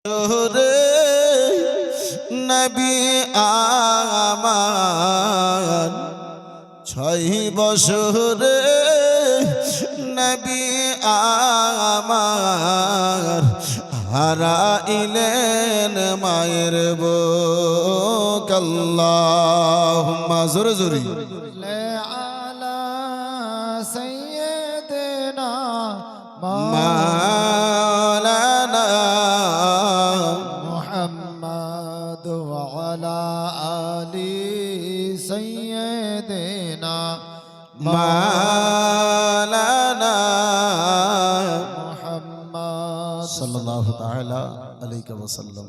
শহরে নবী আমার 6 বছরে নবী আমার হারাইলেন মায়ের বুক। আল্লাহুম্মা জোরে জোরে আলা সাইয়্যিদিনা মাওলানা মুহাম্মদ ওয়া আলা আলি সাইয়্যিদিনা মাওলানা মুহাম্মদ সাল্লাল্লাহু তাআলা আলাইহি ওয়াসাল্লাম।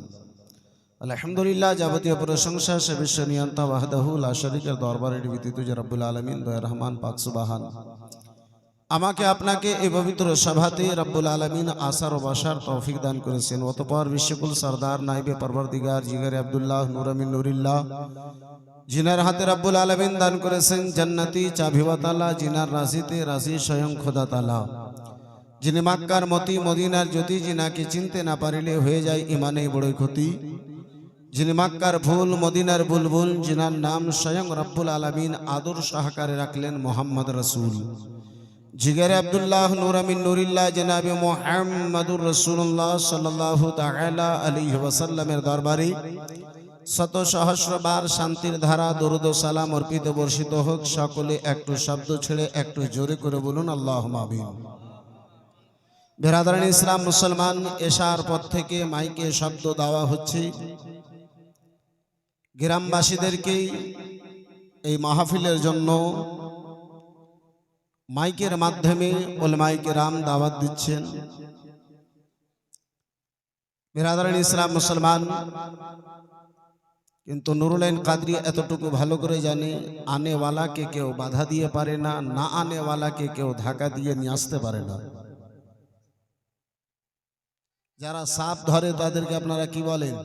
আলহামদুলিল্লাহ, যাবতীয় প্রশংসা সে বিশ্ব নিয়ন্তা ওয়াহদাহু লা শারীকা দরবারের ব্যতীত যে রব্বুল আলামিন দয়া রহমান পাক সুবহান। আমাকে আপনাকে এই পবিত্র সভাতে রব্বুল আলামিন আসার ও বসার তৌফিক দান করেছেন। অতঃপর বিশ্বকুল সরদার নাইবে পরবর্তীগার জিগরে আব্দুল্লাহ নূর আমিন নুরিল্লাহ, জিনার হাতে রব্বুল আলামিন দান করেছেন জান্নাতি চাবিওয়াতালা, জিনার রাশিতে রাশি স্বয়ং খোদা তাআলা, যিনি মক্কার মতি মদিনার জ্যোতি, যিনাকে চিনতে না পারিলে হয়ে যায় ইমানে বড়ই ক্ষতি, যিনি মক্কার ফুল মদিনার বুলবুল, যিনার নাম স্বয়ং রব্বুল আলামিন আদর সহকারে রাখলেন মোহাম্মদ রসুল। জিগরে আব্দুল্লাহ নূর আমিন নুরিল্লাহ জনাবে মুহাম্মদুর রাসূলুল্লাহ সাল্লাল্লাহু তাআলা আলাইহি ওয়াসাল্লামের দরবারে শত সহস্রবার শান্তির ধারা দরুদ ও সালাম অর্পিত বর্ষিত হোক। সকলে একটু শব্দ ছেড়ে একটু জোরে করে বলুন আল্লাহুম্মা আমিন। বিরাদরান ইসলাম মুসলমান, এশার পর থেকে মাইকে শব্দ দেওয়া হচ্ছে গ্রামবাসীদেরকে এই মাহফিলের জন্য। মাইকের মাধ্যমে উলামায়ে কেরাম দাওয়াত দিচ্ছেন। বিরাদরান ইসলাম মুসলমান, কিন্তু নুরুল আইন কাদরি এতটুকু ভালো করে জানে, আনেওয়ালাকে কেউ বাধা দিয়ে পারে না, না আনেওয়ালাকে কেউ ধাক্কা দিয়ে নিয়ে আসতে পারে না। যারা সাপ ধরে তাদেরকে আপনারা কি বলেন?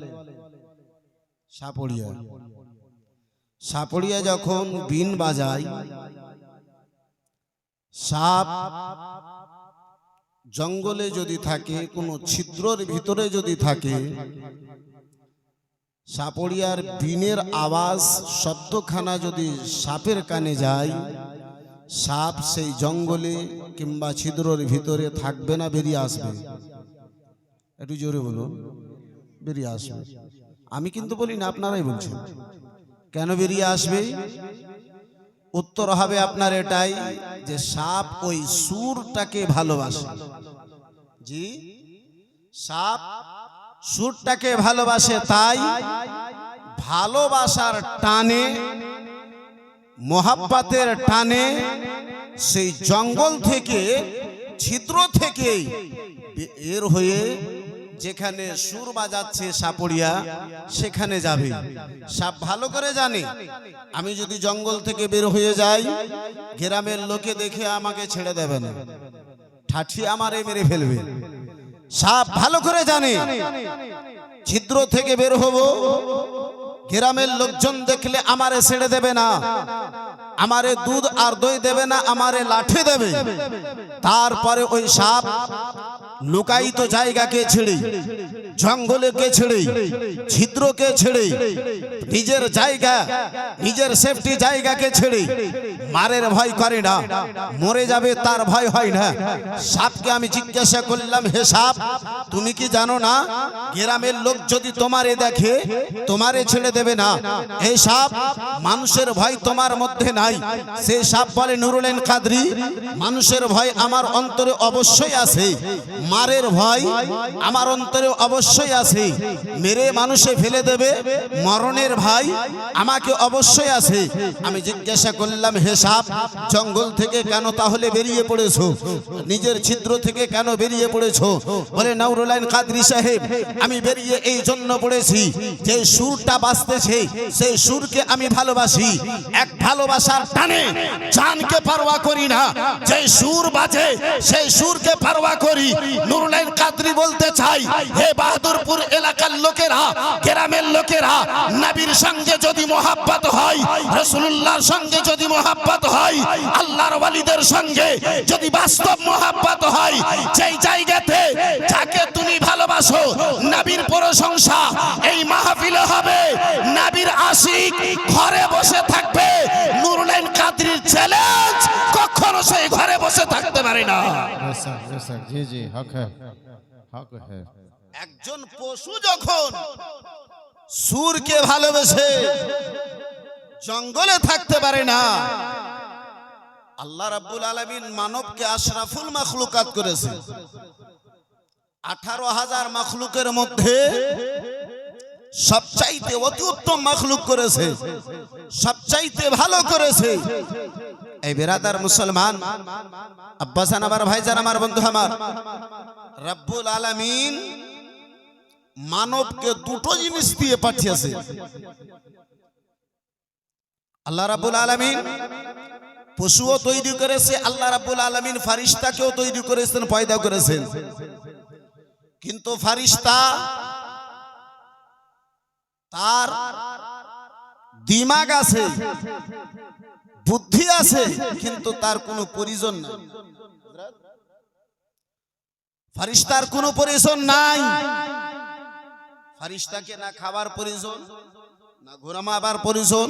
সাপড়িয়া। সাপড়িয়া যখন বিন বাজায়, সাপ জঙ্গলে যদি থাকে, কোনো ছিদ্রের ভিতরে যদি থাকে, সাপড়িয়ার বিনের আওয়াজ শব্দখানা যদি সাপের কানে যায়, সাপ সেই জঙ্গলে কিংবা ছিদ্রের ভিতরে থাকবে না, বেরিয়ে আসবে। একটু জোরে বলুন, বেরিয়ে আসবে। আমি কিন্তু বলি না, আপনারাই বলছেন। কেন বেরিয়ে আসবে? উত্তর হবে আপনার এটাই যে সাপ ওই সুরটাকে ভালোবাসে। জি, সাপ সুরটাকে ভালোবাসে, তাই ভালোবাসার টানে, মোহাব্বতের টানে সেই জঙ্গল থেকে, ছিদ্র থেকে এর হয়ে যেখানে সুর বাজাচ্ছে সাপড়িয়া, সেখানে যাবে। সাপ ভালো করে জানে আমি যদি জঙ্গল থেকে বের হয়ে যাই, গ্রামের লোকে দেখে আমাকে ছেড়ে দেবে না, ঠাঠিয়ে আমারে মেরে ফেলবে। সাপ ভালো করে জানে ছিদ্র থেকে বের হব, গ্রামের লোকজন দেখলে আমারে ছেড়ে দেবে না, আমারে দুধ আর দই দেবে না, আমারে লাঠি দেবে। তারপরে ওই সাপ লুকায়িত জায়গাকে ছেড়ে, জঙ্গলকে ছেড়ে, ছিদ্রকে ছেড়ে, নিজের জায়গা, নিজের সেফটি জায়গাকে ছেড়ে মারের ভয় করে না, মরে যাবে তার ভয় হয় না। সাপকে আমি জিজ্ঞাসা করলাম, হে সাপ, তুমি কি জানো না গ্রামের লোক যদি তোমারে দেখে তোমারে ছেড়ে দেবে না? এই সাপ, মানুষের ভয় তোমার মধ্যে নাই। সেই সাপ বলে, নুরুল আইন কাদরি, মানুষের ভয় আমার অন্তরে অবশ্যই আছে, মারের ভয় আমার অন্তরে অবশ্যই আছে, মেরে মানুষে ফেলে দেবে মরণের ভয় আমাকে অবশ্যই আছে। আমি জিজ্ঞাসা করলাম, হে সাপ, জঙ্গল থেকে কেন তাহলে বেরিয়ে পড়েছো? নিজের ছিদ্র থেকে কেন বেরিয়ে পড়েছো? বলে, নুরুল আইন কাদরি সাহেব, আমি বেরিয়ে এই জন্য পড়েছি যে সুরটা বাজতেছে সেই সুরকে আমি ভালোবাসি। এক ভালোবাসার টানে জানকে পারওয়া করি না, যে সুর বাজে সেই সুরকে পারওয়া করি। নুরুল আইন কাদরি বলতে চাই, হে বাহাদুরপুর এলাকার লোকেরা, গ্রামের লোকেরা, নবীর সঙ্গে যদি মোহাব্বত হয়, রাসূলুল্লাহর সঙ্গে যদি মোহাব্বত হয়, আল্লাহর ওয়ালিদের সঙ্গে যদি বাস্তব মোহাব্বত হয়, যেই জায়গাতে যাকে তুমি ভালোবাসো ভালোবাসো, নবীর প্রশংসা এই মাহফিলে হবে। নবীর আশিক ঘরে বসে থাকবে, নুরুল কাদরির চ্যালেঞ্জ কখনো সেই ঘরে বসে থাকতে পারে না। यस सर जी जी हक है हक है। একজন পশু যখন সুরকে ভালোবেসে জঙ্গলে থাকতে পারে না, আল্লাহ রাব্বুল আলামিন মানবকে আশরাফুল মাখলুকাত করেছে। 18,000 মাখলুকের মধ্যে সবচাইতে অতি উত্তম মাখলুক করেছে, সবচাইতে ভালো করেছে। এই বেরাদার মুসলমান আব্বাসান, আমার ভাইজান, আমার বন্ধু, আমার রব্বুল আলামিন মানবকে দুটো জিনিস দিয়ে পাঠিয়েছে। আল্লাহ রাব্বুল আলামিন পশুও তৈরি করেছে, আল্লাহ রাব্বুল আলামিন ফারিস্তাকেও তৈরি করেছেন, পয়দা করেছেন। কিন্তু ফারিস্তা তার দিমাগ আছে, বুদ্ধি আছে, কিন্তু তার কোনো পরিজন নাই। ফারিস্তার কোনো পরিজন নাই। ফারিস্তাকে না খাবার পরিজন, না ঘোরামাবার পরিজন,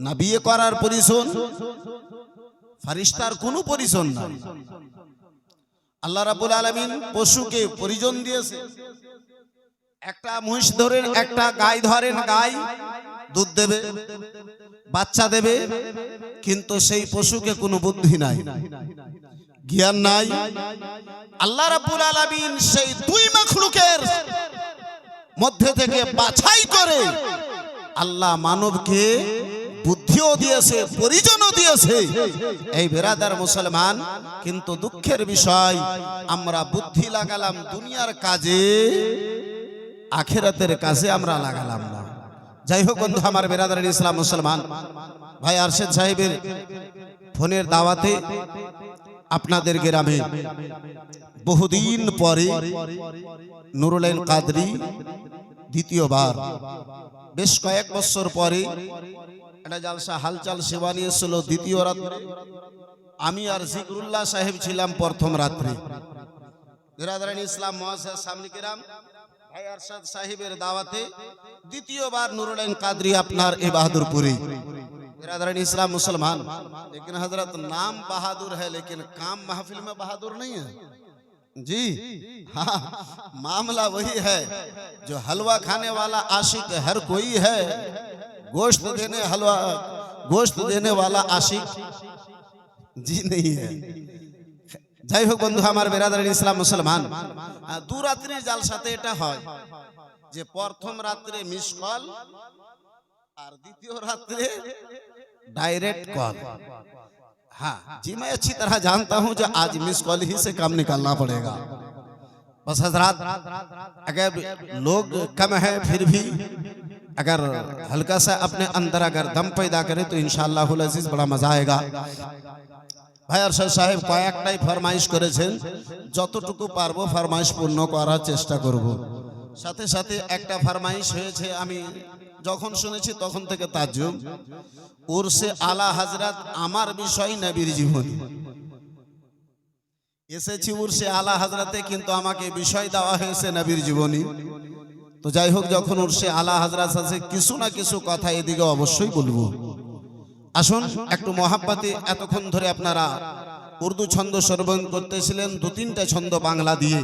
না বিয়ে করার পরিজন, ফারিস্তার কোনো পরিজন নাই। আল্লাহ রাব্বুল আলামিন পশুকে পরিজন দিয়েছে। একটা মহিষ ধরেন, একটা গাই ধরেন, গাই দুধ দেবে, বাচ্চা দেবে, কিন্তু সেই পশুকে কোনো বুদ্ধি নাই, জ্ঞান নাই। আল্লাহ রাব্বুল আলামিন সেই দুই মাখলুকের মধ্যে থেকে বাছাই করে আল্লাহ মানবকে বুদ্ধিও দিয়েছে, পরিজনও দিয়েছে। এই বেরাদার মুসলমান, কিন্তু দুঃখের বিষয় আমরা বুদ্ধি লাগালাম দুনিয়ার কাজে, আখিরাতের কাজে আমরা লাগালাম না। যাই হোক বন্ধু আমার, বেরাদার ইসলাম মুসলমান ভাই আরশেদ সাহেবের ফোনের দাওয়াতে আপনাদের গ্রামে বহুদিন পরে নুরুল কাদরি দ্বিতীয়বার, বেশ কয়েক বছর পরে একটা জালসা হালচাল সেবা নিয়েছিল। দ্বিতীয় রাত্রে আমি আর জিকরুল্লাহ সাহেব ছিলাম প্রথম রাত্রে। বেরাদারান ইসলাম মুআজ্জাজ সামনে কিরাম, ভাই আরশাদ সাহেবের দাওয়াতে দ্বিতীয়বার নুরুল কাদরি আপনার এই বাহাদুরপুরে। बेरादरान इस्लाम मुसलमान, लेकिन हजरत नाम बहादुर है लेकिन काम महफिल में बहादुर नहीं है जी। हाँ, मामला वही है जो हलवा खाने वाला आशिक हर कोई है, गोश्त देने वाला आशिक जी नहीं है। যাই হোক বন্ধু আমার, বেরাদারান ইসলাম মুসলমান, দু রাত্রির জালসাতে এটা হয় যে প্রথম রাত্রে মিস কল और द्वितीय रात्रे डायरेक्ट कॉल। हाँ जी, मैं अच्छी तरह जानता हूं जो आज मिस कॉल ही से काम निकालना पड़ेगा। बस हजरात, अगर लोग कम है फिर भी अगर हल्का सा अपने अंदर अगर दम पैदा करे तो इंशाअल्लाहुल अजीज बड़ा मजा आएगा। ভাই আরশাদ সাহেব কয়েকটাই ফরমাইশ করেছেন, যতটুকু পারবো ফরমাইশ পূর্ণ করার চেষ্টা করব। সাথে সাথে একটা ফরমাইশ হয়েছে, আমি যখন শুনেছি তখন থেকে তাজ্জুব, উরসে আলা হযরত আমার বিষয় নবীর জীবনী। এসেছি উরসে আলা হযরতে, কিন্তু আমাকে বিষয় দেওয়া হয়েছে নবীর জীবনী। তো যাই হোক, যখন উরসে আলা হযরত আছে, কিছু না কিছু কথা এদিকে অবশ্যই বলবো। আসুন একটু মহাব্বতে, এতক্ষণ ধরে আপনারা উর্দু ছন্দ শ্রবণ করতেছিলেন, দু তিনটা ছন্দ বাংলা দিয়ে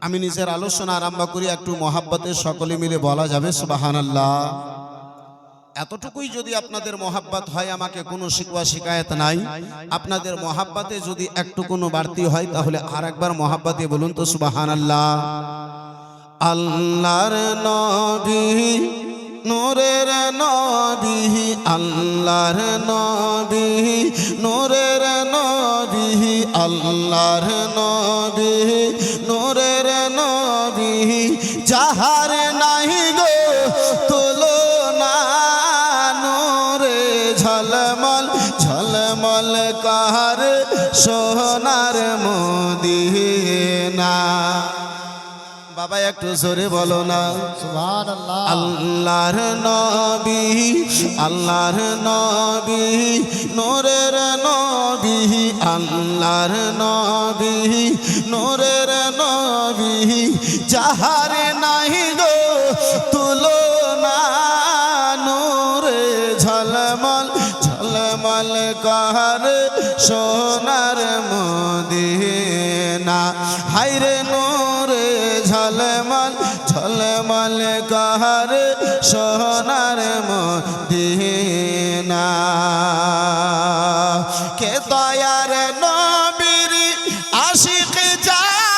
আমি নিজের আলোচনা আরম্ভ করি। একটু মহাব্বতে সকলে মিলে বলা যাবে সুবহানাল্লাহ। এতটুকুই যদি আপনাদের মহাব্বত হয়, আমাকে কোনো শিকওয়া শিকায়েত নাই। আপনাদের মহাব্বতে যদি একটু কোনো বাড়তি হয়, তাহলে আরেকবার মহাব্বতে বলুন তো সুবহানাল্লাহ। আল্লাহর নবী নূরের নবী, আল্লাহর নবী নূরের নবী, আল্লাহর নবী নূরের নবী, যাহার নাহি গো তুলনা, নূরে ঝলমল ঝলমল কাহার সোনার মদিনা। বাবা একটু জোরে বলো না। সুবহানাল্লাহ। আল্লাহর নবী, আল্লাহর নবী, নূরের নবী, আল্লাহর নবী, নূরের নবী, যাহারে নাহি গো তুলনা, নূরে ঝলমল ঝলমল করে সোনার মদিনা, হায়রে নূরে ঝলমল ঝলমল করে সোনার মদিনা। কে দয়ার নবীর আশিক যারা,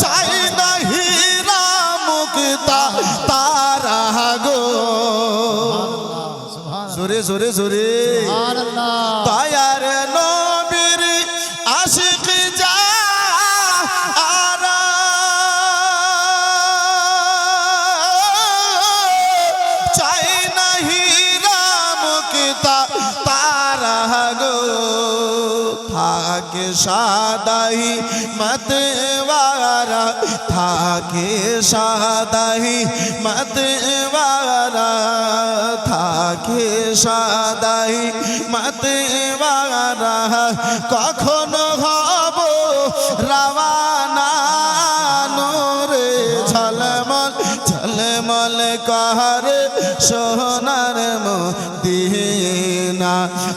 চাই না হীরা মুক্তা তারা গো, সুবহানাল্লাহ। জোরে জোরে জোরে। সুবহানাল্লাহ। দয়ার নবীর আশিক যারা, চাই না হীরা মুক্তা তারা গো, থাকে সাদাই মতওয়ারা, থাকে সাদাই মতওয়ারা, থাকে সাদাই মতওয়ারা, কখনো হব রওয়ানা, নূরে ঝলমল ঝলমল করে সোনার মদিনা,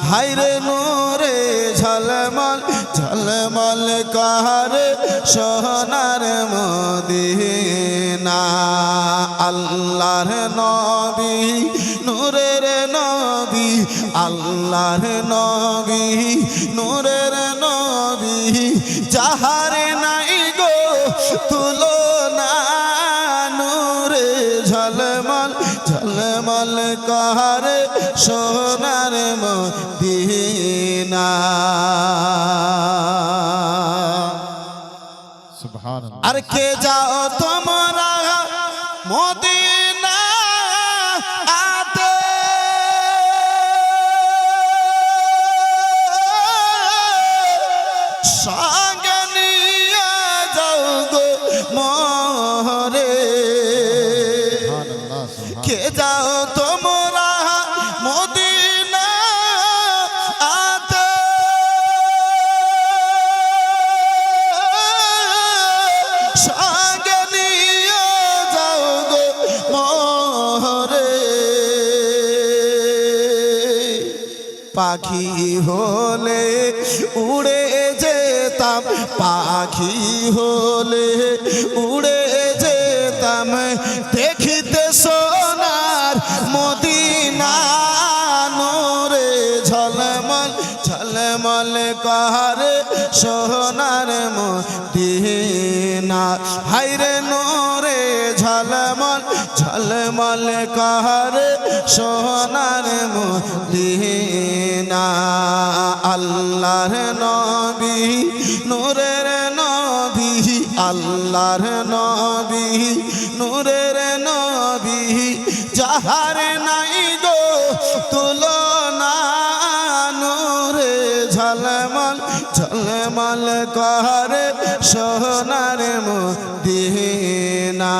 হায়রে নূরে ঝলমল ঝলমল করে সোনার মদিনা। আল্লাহর নবী, নূরের নবী, আল্লাহর নবী, নূরের নবী, যাহারে নাই গো তুলনা, নূরে ঝলমল ঝলমল করে সোনার মদিনা। সুবহানাল্লাহ। আর কে যাও তোমরা মদিনা আতে, সঙ্গে নিয়ে যাও গো মোরে, সুবহানাল্লাহ। সুবহানাল্লাহ। কে যাও তোমরা মদিনা আতে, সঙ্গে নিয়ে যাও গো মোরে, পাখি হলে উড়ে যেতাম, পাখি হলে উড়ে যেতাম, দেখিতে সোনার মদিনা, নূরে ঝলমল ঝলমল করে সোনার মদিনা, হায়রে নূরে ঝলমল ঝলমল করে সোনার মদিনা। আল্লাহর নবী, নূরের নবী, আল্লাহর নবী, নূরের নবী, যাহারে নাই গো তুলনা, নূরে ঝলমল ঝলমল করে সোনার মদিনা।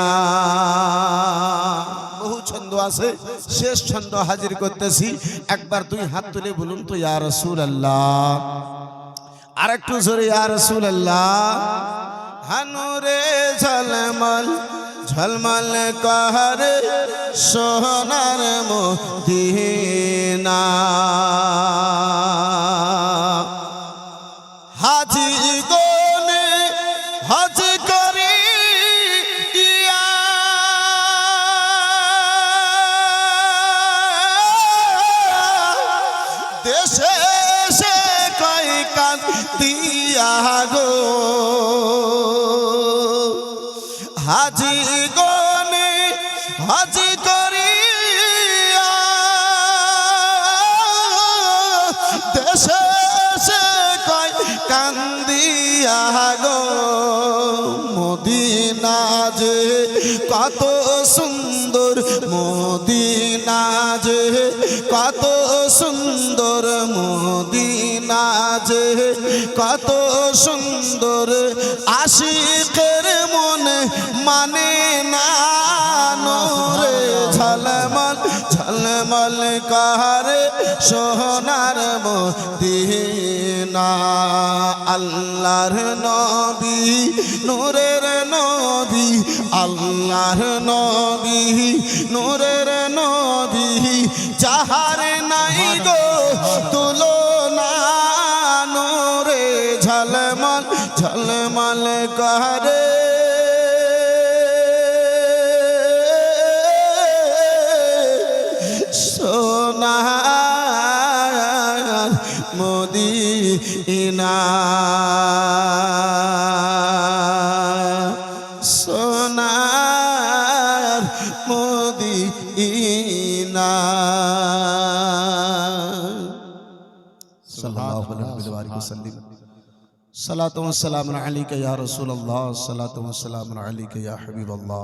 বহু ছন্দ আছে, শেষ ছন্দ হাজির করতেছি, একবার দুই হাত তুলে বলুন তো ইয়া রাসূলুল্লাহ, আর একটু জোরে ইয়া রাসূলুল্লাহ। হানুরে ঝলমল ঝলমল করে সোনার মদিনা, হাজি গোনে হজ করি দেশে সে কই কান দিয়া গো, হাজি গনে হজ করি দেশে সে কই কান্দিয়া গো, মদিনা যে কত সুন্দর, মদিনা যে কত সুন্দর মদিনা যে কত সুন্দর আশিকের মনে মানে না নূরে ঝলমল ঝলমল করে সোনার মদিনা আল্লাহর নবী নূরের নবী আল্লাহর নবী নূরের নবী যাহার নাই গো তুলনা নূরে ঝলমল ঝলমল করে সোনার মদিনা সোনার মদিনা सल्लल्लाहु अलैहि वसल्लम सलातो व सलाम अलैका या रसूल अल्लाह सलातो व सलाम अलैका या हबीब अल्लाह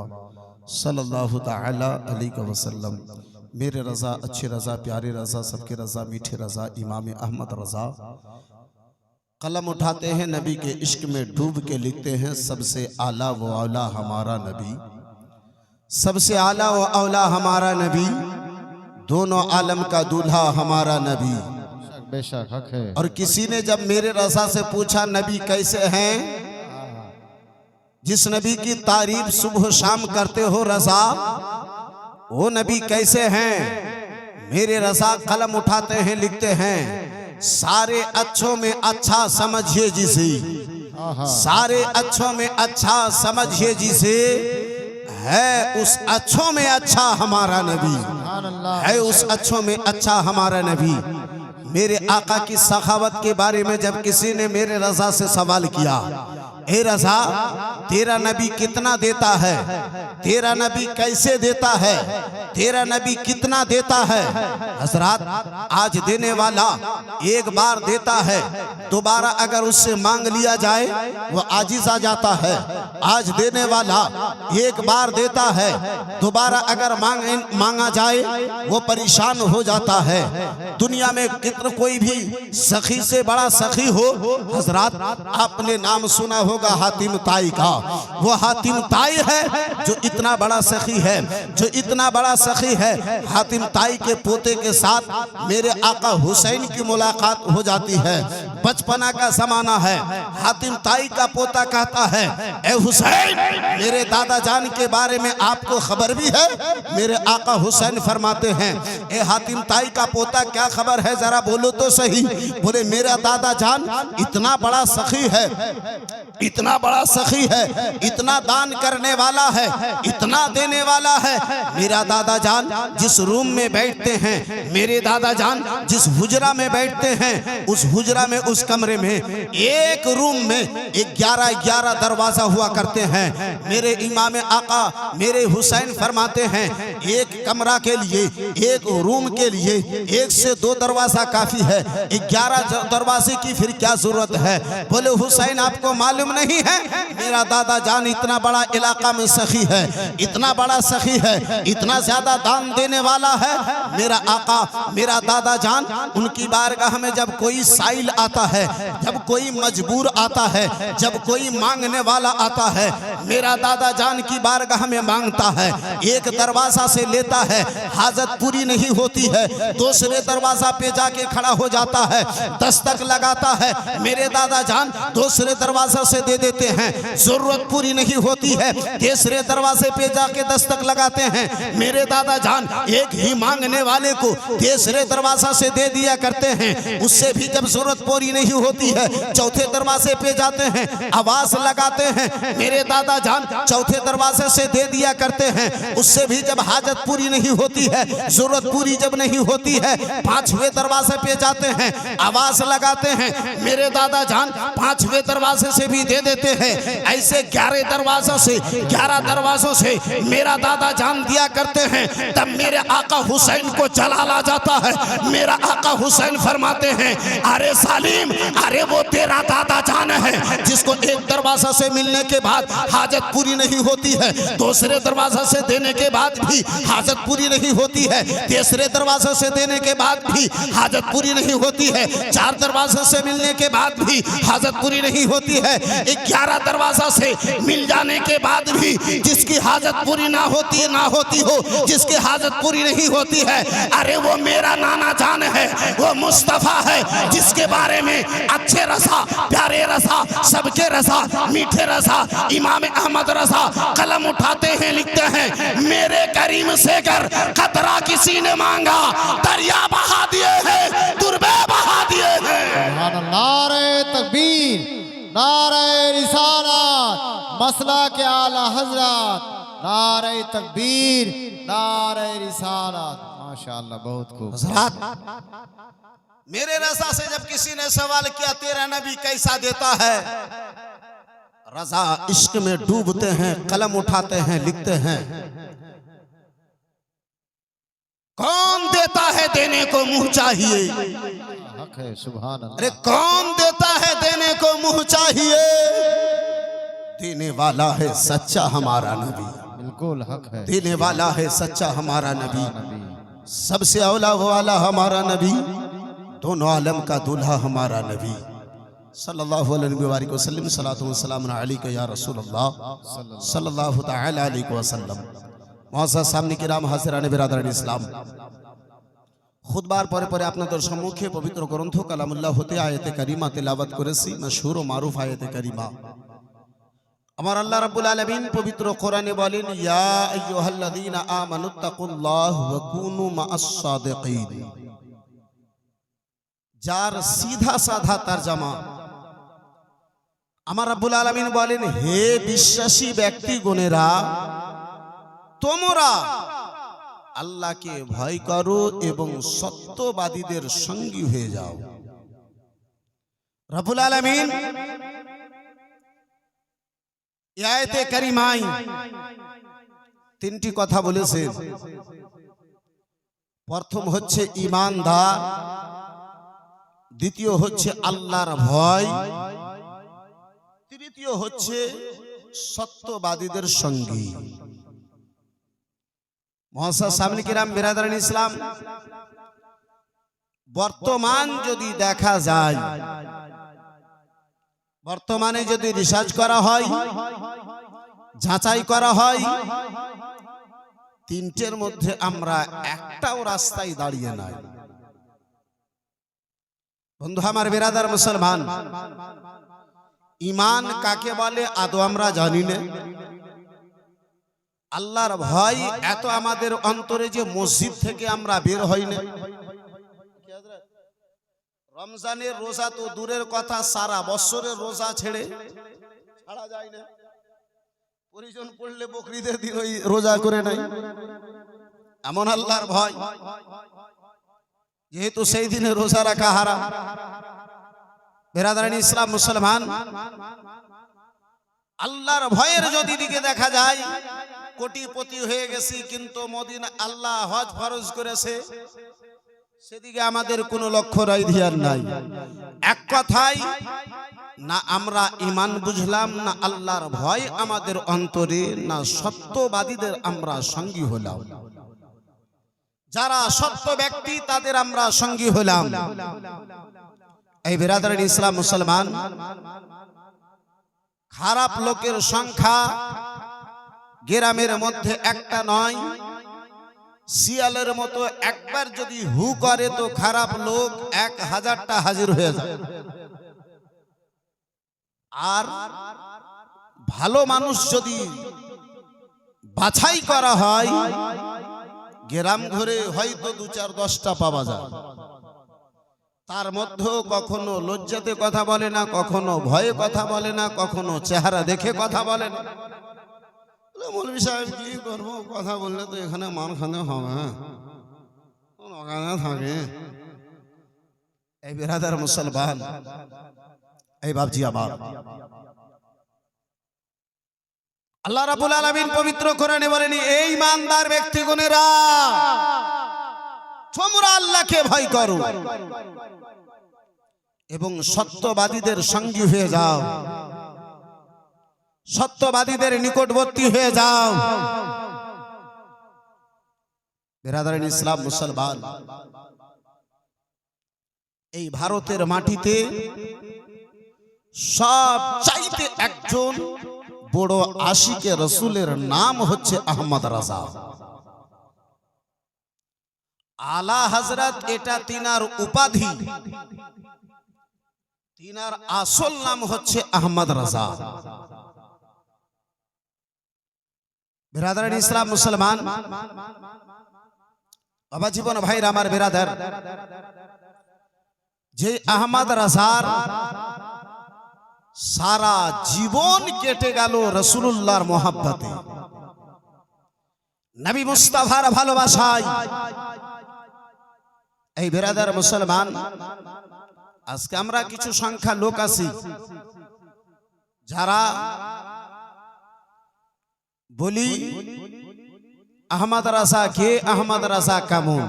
सल्लल्लाहु ताला अलैहि वसल्लम। मेरे रज़ा अच्छे रज़ा प्यारे रज़ा सबके रज़ा मीठे रज़ा इमाम अहमद रज़ा कलम उठाते हैं नबी के इश्क में डूब के लिखते हैं सबसे आला व औला हमारा नबी सबसे आला व औला हमारा नबी दोनों आलम का दूल्हा हमारा नबी। बेशक हक है। और किसी ने जब मेरे रज़ा से पूछा नबी कैसे हैं, जिस नबी की तारीफ सुबह शाम करते हो रज़ा वो नबी कैसे हैं, मेरे रज़ा कलम उठाते हैं लिखते हैं सारे अच्छों में अच्छा समझिए जिसे सारे अच्छों में अच्छा समझिए जिसे है उस अच्छों में अच्छा हमारा नबी है उस अच्छों में अच्छा हमारा नबी। मेरे आका की सखावत के बारे में जब किसी ने मेरे रज़ा से सवाल किया ए रज़ा तेरा नबी कितना देता है, तेरा नबी कैसे देता है, तेरा नबी कितना देता है। हजरात आज देने वाला एक बार देता है दोबारा अगर उससे मांग लिया जाए वो आजिज आ जाता है। आज देने वाला एक बार देता है दोबारा अगर मांगा जाए वो परेशान हो जाता है। दुनिया में कितना कोई भी सखी से बड़ा सखी हो, हजरात आपने नाम सुना होगा हातिम ताई का, वो हातिम ताई है जो इतना बड़ा सखी है, जो इतना बड़ा सखी है। हातिम ताई के पोते के साथ मेरे आका हुसैन की मुलाकात हो जाती है। बचपना का जमाना है। हातिम ताई का पोता कहता है ए हुसैन मेरे दादा जान के बारे में आपको खबर भी है। मेरे आका हुसैन फरमाते हैं ए हातिम ताई का पोता क्या खबर है जरा बोलो तो सही। बोले मेरा दादा जान इतना बड़ा सखी है, इतना बड़ा सखी है, इतना दान करने वाला है, इतना देने वाला है। मेरा दादा जान जिस रूम में बैठते हैं, मेरे दादा जान जिस हुजरा में बैठते हैं, उस हुजरा में उस कमरे में एक रूम में 11 दरवाजा हुआ करते हैं। मेरे इमाम आका मेरे हुसैन फरमाते हैं एक कमरा के लिए एक रूम के लिए 1 से 2 दरवाजा काफी है, 11 दरवाजे की फिर क्या जरूरत है। बोले हुसैन आपको मालूम नहीं है मेरा दादा जान इतना बड़ा इलाका में सखी है, इतना बड़ा सखी है, इतना ज्यादा दान देने वाला है। मेरा आका मेरा दादा जान उनकी बारगाह में जब कोई साइल आता है, जब कोई मजबूर आता है, जब कोई मांगने वाला आता है, मेरा दादा जान की बारगाह में मांगता है। एक दरवाजा से लेता है, हाजत पूरी नहीं होती है, दूसरे दरवाजा पे जाके खड़ा हो जाता है, दस्तक लगाता है। मेरे दादा जान दूसरे दरवाजा से दे देते हैं, जरूरत पूरी नहीं होती है, तीसरे दरवाजे पे जाके दस्तक लगाते हैं। मेरे दादा जान एक ही मांगने वाले को तीसरे दरवाजा से दे दिया करते हैं, उससे भी जब जरूरत पूरी नहीं होती है चौथे दरवाजे पे जाते हैं, आवाज लगाते हैं। मेरे दादा जान चौथे दरवाजे से दे दिया करते हैं, उससे भी जब हाजत पूरी नहीं होती है, जरूरत पूरी जब नहीं होती है, 5वें दरवाजे पे जाते हैं, आवाज लगाते हैं। मेरे दादा जान 5वें दरवाजे से भी दे देते हैं। ऐसे 11 दरवाजों से मेरा दादा जान दिया करते हैं। तब मेरे आका हुसैन को जलाल आ जाता है। मेरा आका हुसैन फरमाते हैं अरे साली करीम, अरे वो तेरा दादा जान है जिसको एक दरवाजा से मिलने के बाद हाजत पूरी नहीं होती है, दूसरे दरवाजा से देने के बाद भी हाजत पूरी नहीं होती है, तीसरे दरवाजे से देने के बाद भी हाजत पूरी नहीं होती है, 4 दरवाजे से मिलने के बाद भी हाजत पूरी नहीं होती है, 11 दरवाजा से मिल जाने के बाद भी जिसकी हाजत पूरी ना होती हो, जिसकी हाजत पूरी नहीं होती है, अरे वो मेरा नाना जान है, वो मुस्तफा है जिसके बारे में अच्छे रसा, प्यारे रसा, सबके रसा, मीठे रसा, इमाम अहमद रसा कलम उठाते हैं, लिखते हैं, मेरे करीम से कर खतरा किसी ने मांगा, दरिया बहा दिए हैं, दुर्बे बहा दिए हैं। सुभान अल्लाह। नारे तकबीर, नारे रिसालत, मसला के आला हजरत, नारे तकबीर, नारे रिसालत, माशाअल्लाह, बहुत खूब। हजरत, मेरे रजा से जब किसी ने सवाल किया तेरा नबी कैसा देता है, रजा इश्क में डूबते हैं, कलम उठाते हैं, लिखते हैं, कौन देता है देने को मुंह चाहिए, हक है, सुभान अल्लाह। अरे कौन देता है देने को मुंह चाहिए, देने वाला है सच्चा हमारा नबी, बिल्कुल हक है, देने वाला है सच्चा हमारा नबी, नबी। सबसे औला वाला हमारा नबी, दोनों आलम का दूल्हा हमारा नबी सल्लल्लाहु अलैहि वसल्लम, सलातु व सलाम अलैका या रसूलल्लाह सल्लल्लाहु तआला अलैहि वसल्लम। মুআজ্জাজ সামনে কিরাম, হাজিরানে বিরাদারান ইসলাম, খুতবার পরে পরে আপনাদের সম্মুখে পবিত্র গ্রন্থ কালামুল্লাহ হতে আয়াতে কারিমা তেলাওয়াত করেছি, মাশহুর ও মারুফ আয়াতে কারিমা। আমার আল্লাহ রাব্বুল আলামিন পবিত্র কোরআনে বলেন, ইয়া আইয়ুহাল্লাযীনা আমানুত্তাকুল্লাহ ওয়া কুনু মাআস সাদিকিন। যার সিধা সাধা তরজমা, আমার রাব্বুল আলামিন বলেন, হে বিশ্বাসী ব্যক্তিগণেরা, তোমরা আল্লাহকে ভয় করো এবং সত্যবাদীদের সঙ্গী হয়ে যাও। রাব্বুল আলামিন এই আয়াতে কারিমায় 3টি কথা বলেছেন। প্রথম হচ্ছে ঈমানদার, দ্বিতীয় হচ্ছে আল্লাহর ভয়, তৃতীয় হচ্ছে সত্যবাদীদের সঙ্গী। মুআজ্জাজ সামনে কিরাম, বিরাদারান ইসলাম, বর্তমান যদি দেখা যায়, বর্তমানে যদি রিসার্চ করা হয়, যাচাই করা হয়, 3টের মধ্যে আমরা একটাও রাস্তায় দাঁড়িয়ে নাই। বন্ধু আমার, বিরাদার মুসলমান, ঈমান কাকে বলে আদৌ আমরা জানি না। আল্লাহর ভয় এত আমাদের অন্তরে যে মসজিদ থেকে আমরা বের হই না। রমজানের রোজা তো দূরের কথা, সারা বছরের রোজা ছেড়ে ছাড়া যায় না। পরিজন পড়লে বকরিদের দিন ওই রোজা করে নাই, এমন আল্লাহর ভয়, যেহেতু সেই দিনে রোজা রাখা হারাম। বিরাদারান ইসলাম, মুসলমান, আল্লাহর ভয়ের যদি দিকে দেখা যায়, কোটিপতি হয়ে গেছি কিন্তু মদিনা আল্লাহ হজ ফরজ করেছে, সেদিকে আমাদের কোনো লক্ষ্য নাই, ধ্যান নাই। এক কথায়, না আমরা ঈমান বুঝলাম, না আল্লাহর ভয় আমাদের অন্তরে, না সত্যবাদীদের আমরা সঙ্গী হলাম। যারা সত্য ব্যক্তি তাদের আমরা সঙ্গী হলাম। এই বিরাদারান ইসলাম, মুসলমান, খারাপ লোকের সংখ্যা গ্রামের মধ্যে একটা নয়, শিয়ালের মতো একবার যদি হু করে তো খারাপ লোক 1000টা হাজির হয়ে যায়। আর ভালো মানুষ যদি বাছাই করা হয়, গ্রাম ঘরে হয়তো 2-4-10টা পাওয়া যায়। তার মধ্যেও কখনো লজ্জাতে কথা বলে না, কখনো ভয়ে কথা বলে না, কখনো চেহারা দেখে কথা বলে না। মৌলভী সাহেব কি করবো, কথা বললে তো এখানে মান খানে হবে, থাকে। এই বিরাদার মুসলমান, এই বাপজি আমার, আল্লাহ রাব্বুল আলামিন পবিত্র কোরআনে বলেন, এই ইমানদার ব্যক্তিগণেরা, তোমরা আল্লাহকে ভয় করো এবং সত্যবাদীদের সঙ্গী হয়ে যাও, সত্যবাদীদের নিকটবর্তী হয়ে যাও। বিরাদারান ইসলাম মুসলমান, এই ভারতের মাটিতে সব চাইতে একজন বড় আশিকে রসুলের নাম হচ্ছে আহমদ রাজা। আলা হযরত এটা তিনার উপাধি, তিনার আসল নাম হচ্ছে আহমদ রাজা। বিরাদারান ইসলাম মুসলমান, বাবা জীবন ভাইরা আমার বিরাদার, যে আহমদ রাজার সারা জীবন কেটে গেল রাসূলুল্লাহর মোহাব্বতে, নবী মুস্তাফার ভালোবাসায়। এই বিরাদার মুসলমান, আজকে আমরা কিছু সংখ্যা লোক আছি যারা বলি আহমদ রাজা কে, আহমদ রাজা কেমন।